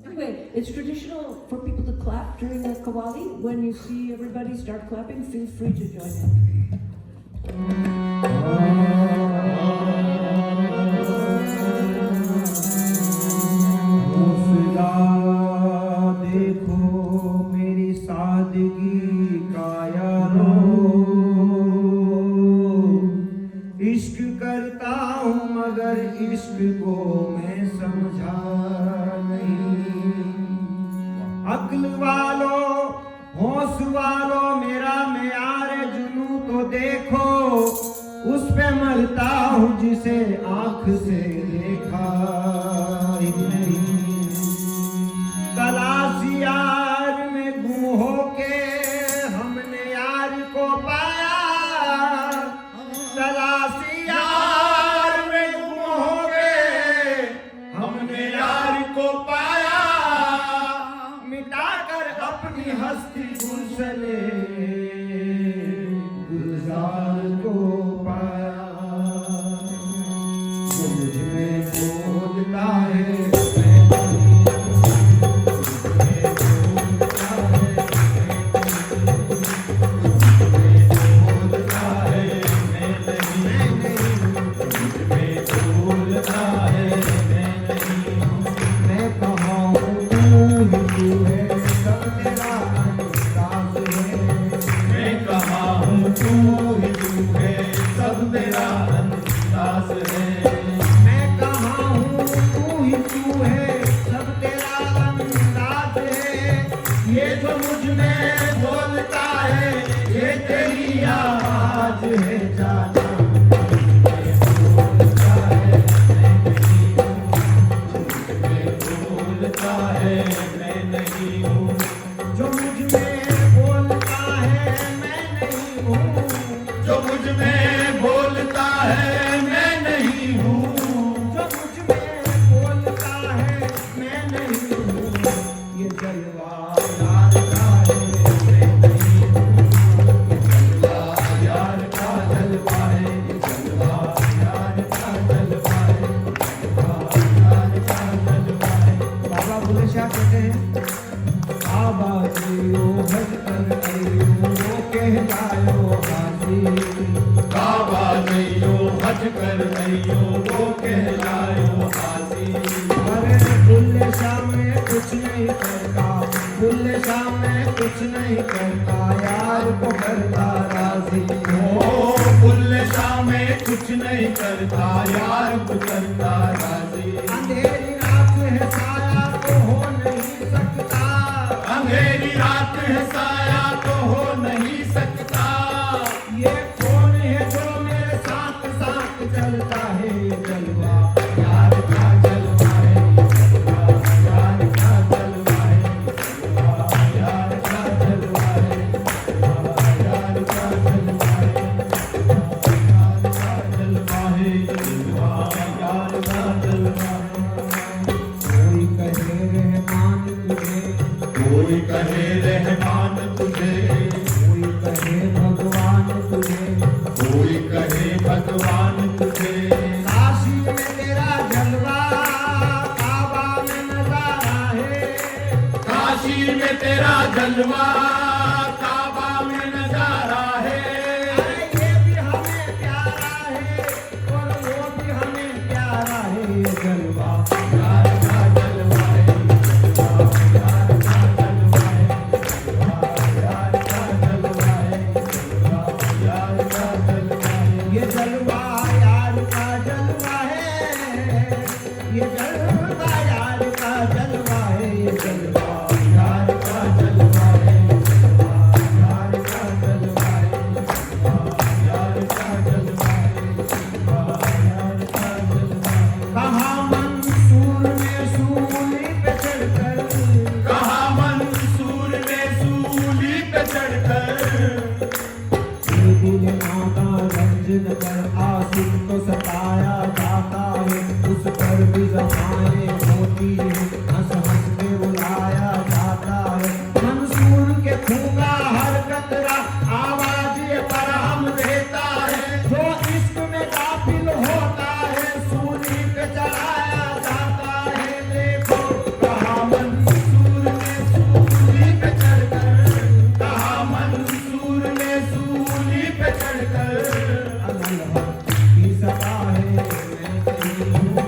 Anyway, it's traditional for people to clap during the Qawwali. When you see everybody start clapping, feel free to join in. देखो मेरी सादगी का यारो, इश्क करता हूँ मगर इश्क को मैं समझा नहीं। अक्ल वालों, होश वालों, मेरा मेयार जुनू तो देखो, उस पे मरता हूँ जिसे आँख से देखा ही नहीं। तलाशी यार में गुम होके हमने यार को पाया, तलाशी यार में गुम होके हमने यार को पाया, मिटाकर अपनी हस्ती गुलशने गुलजार को पाया। जो मुझे बोलता है यार का जलवा कहलायो हाजी काबा नैयो हज कर नैयो वो कहलायो हाजी अरे बुल्ले शाह में कुछ नहीं करता बुल्ले शाह में कुछ नहीं करता यार को करता राजी ओ बुल्ले शाह में कुछ नहीं करता यार को करता राजी अंधेरी रात है साया तो हो नहीं सकता अंधेरी रात है साया तो हो नहीं सकता ये कौन है जो मेरे साथ साथ चलता है ये जलवा यार का जलवा है यार का जलवा है यार का जलवा है यार का जलवा है यार का जलवा है यार का जलवा है कोई कहे रहमान तुझे कोई कहे रहमान तुझे कोई कहे भगवान तुझे कोई कहे भगवान तुझे काशी में तेरा जलवा काबा में नजारा है काशी में तेरा जलवा काबा में नजारा है अरे ये भी हमें प्यारा है और वो भी हमें प्यारा है ये जलवा यार का जलवा है यार का जलवा है यार का जलवा है यार का जलवा है ये जलवा यार का जलवा है ये जलवा यार का जलवा है ये जलवा यार का जलवा है यार का जलवा है यार का जलवा है यार का जलवा है कहा मंसूर ने सूली पे चढ़कर कहा मंसूर ने सूली पे चढ़कर दिल नाता रंजन पर आसिफ को सताया जाता है उस पर भी ज़बानें होती है हंस हंस के बुलाया जाता है मंसूर के खूंगा हर कतरा आवाज ये पर हम देता है जो इश्क में काफिल होता है सूली पे चढ़ाया जाता है देखो कहा मंसूर ने सूली पे चढ़कर कहा मंसूर ने सूली पे चढ़कर अनल हक की सदा है मैं नहीं हूँ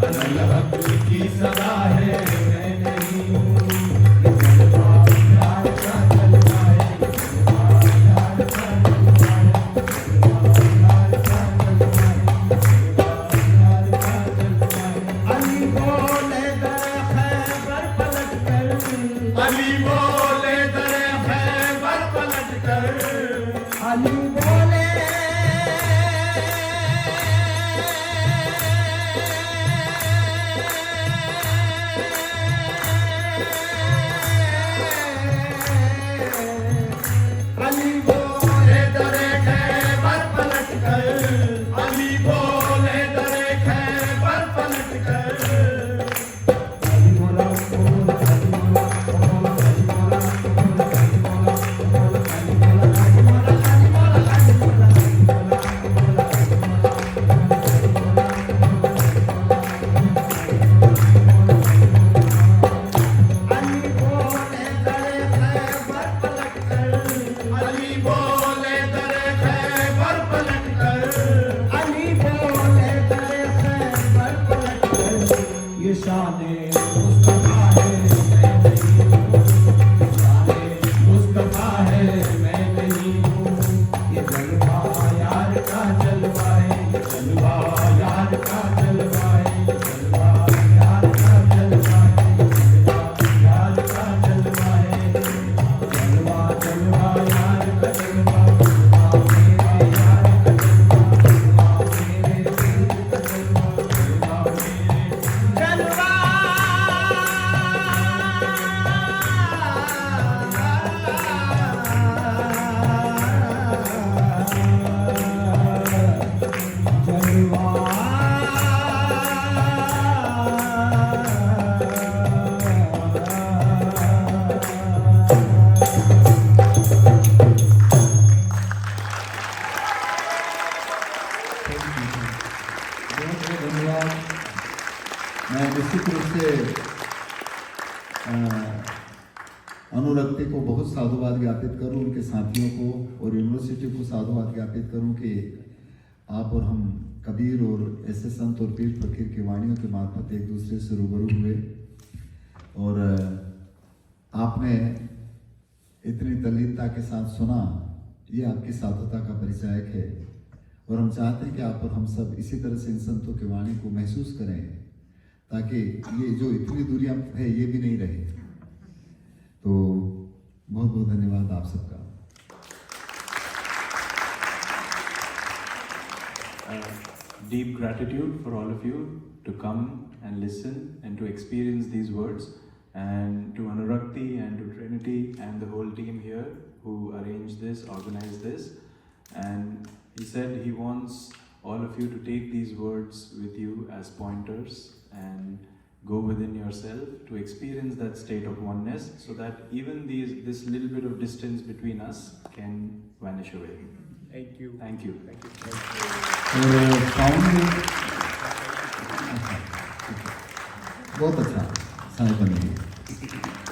अनल हक की सदा है मैं नहीं हूँ ये जलवा यार का जलवा है यार का जलवा है यार का जलवा है यार का जलवा है अली बोले दर खैबर पलट कर अली बोले दरे खैबर पलट कर अली बोले अली बोले दरे खैबर पलट कर अली बोले दरे खैबर पलट कर अली बोला बोला अली बोला बोला अली बोला बोला अली बोला बोला अली बोला अली बोला अली बोला अली बोला अली बोले दरे खैबर पलट कर अली बोले दरे खैबर पलट कर अली बोले दरे खैबर पलट कर ये शाने मुस्तफा है मैं नहीं हूँ शाने मुस्तफा है मैं नहीं हूँ ये जलवा यार का जलवा है ये जलवा यार का जलवा है ये जलवा यार का जलवा है ये जलवा यार का जलवा है जलवा जलवा यार का जलवा जलवा मेरे यार का जलवा जलवा मेरे दिल का जलवा जलवा मेरे जलवा मैं निश्चित रूप से अनुरक्ति सके को बहुत साधुवाद ज्ञापित करूं, उनके साथियों को और यूनिवर्सिटी को साधुवाद ज्ञापित करूं कि आप और हम कबीर और ऐसे संत और पीर फकीर की वाणियों के मार्फत एक दूसरे से रूबरू हुए और आपने इतनी तल्लीनता के साथ सुना। ये आपकी साधुता का परिचायक है और हम चाहते हैं कि आप और हम सब इसी तरह से इन संतों की वाणी को महसूस करें ताकि ये जो इतनी दूरियां है ये भी नहीं रहे। तो बहुत बहुत धन्यवाद आप सबका। Deep gratitude for all of you to come and listen and to experience these words, and to Anurakti and to Trinity and the whole team here who arranged this, organized this. And he said he wants all of you to take these words with you as pointers and go within yourself to experience that state of oneness, so that even this little bit of distance between us can vanish away. Thank you. Thank you. Thank you. और sound बहुत अच्छा side बनेगी।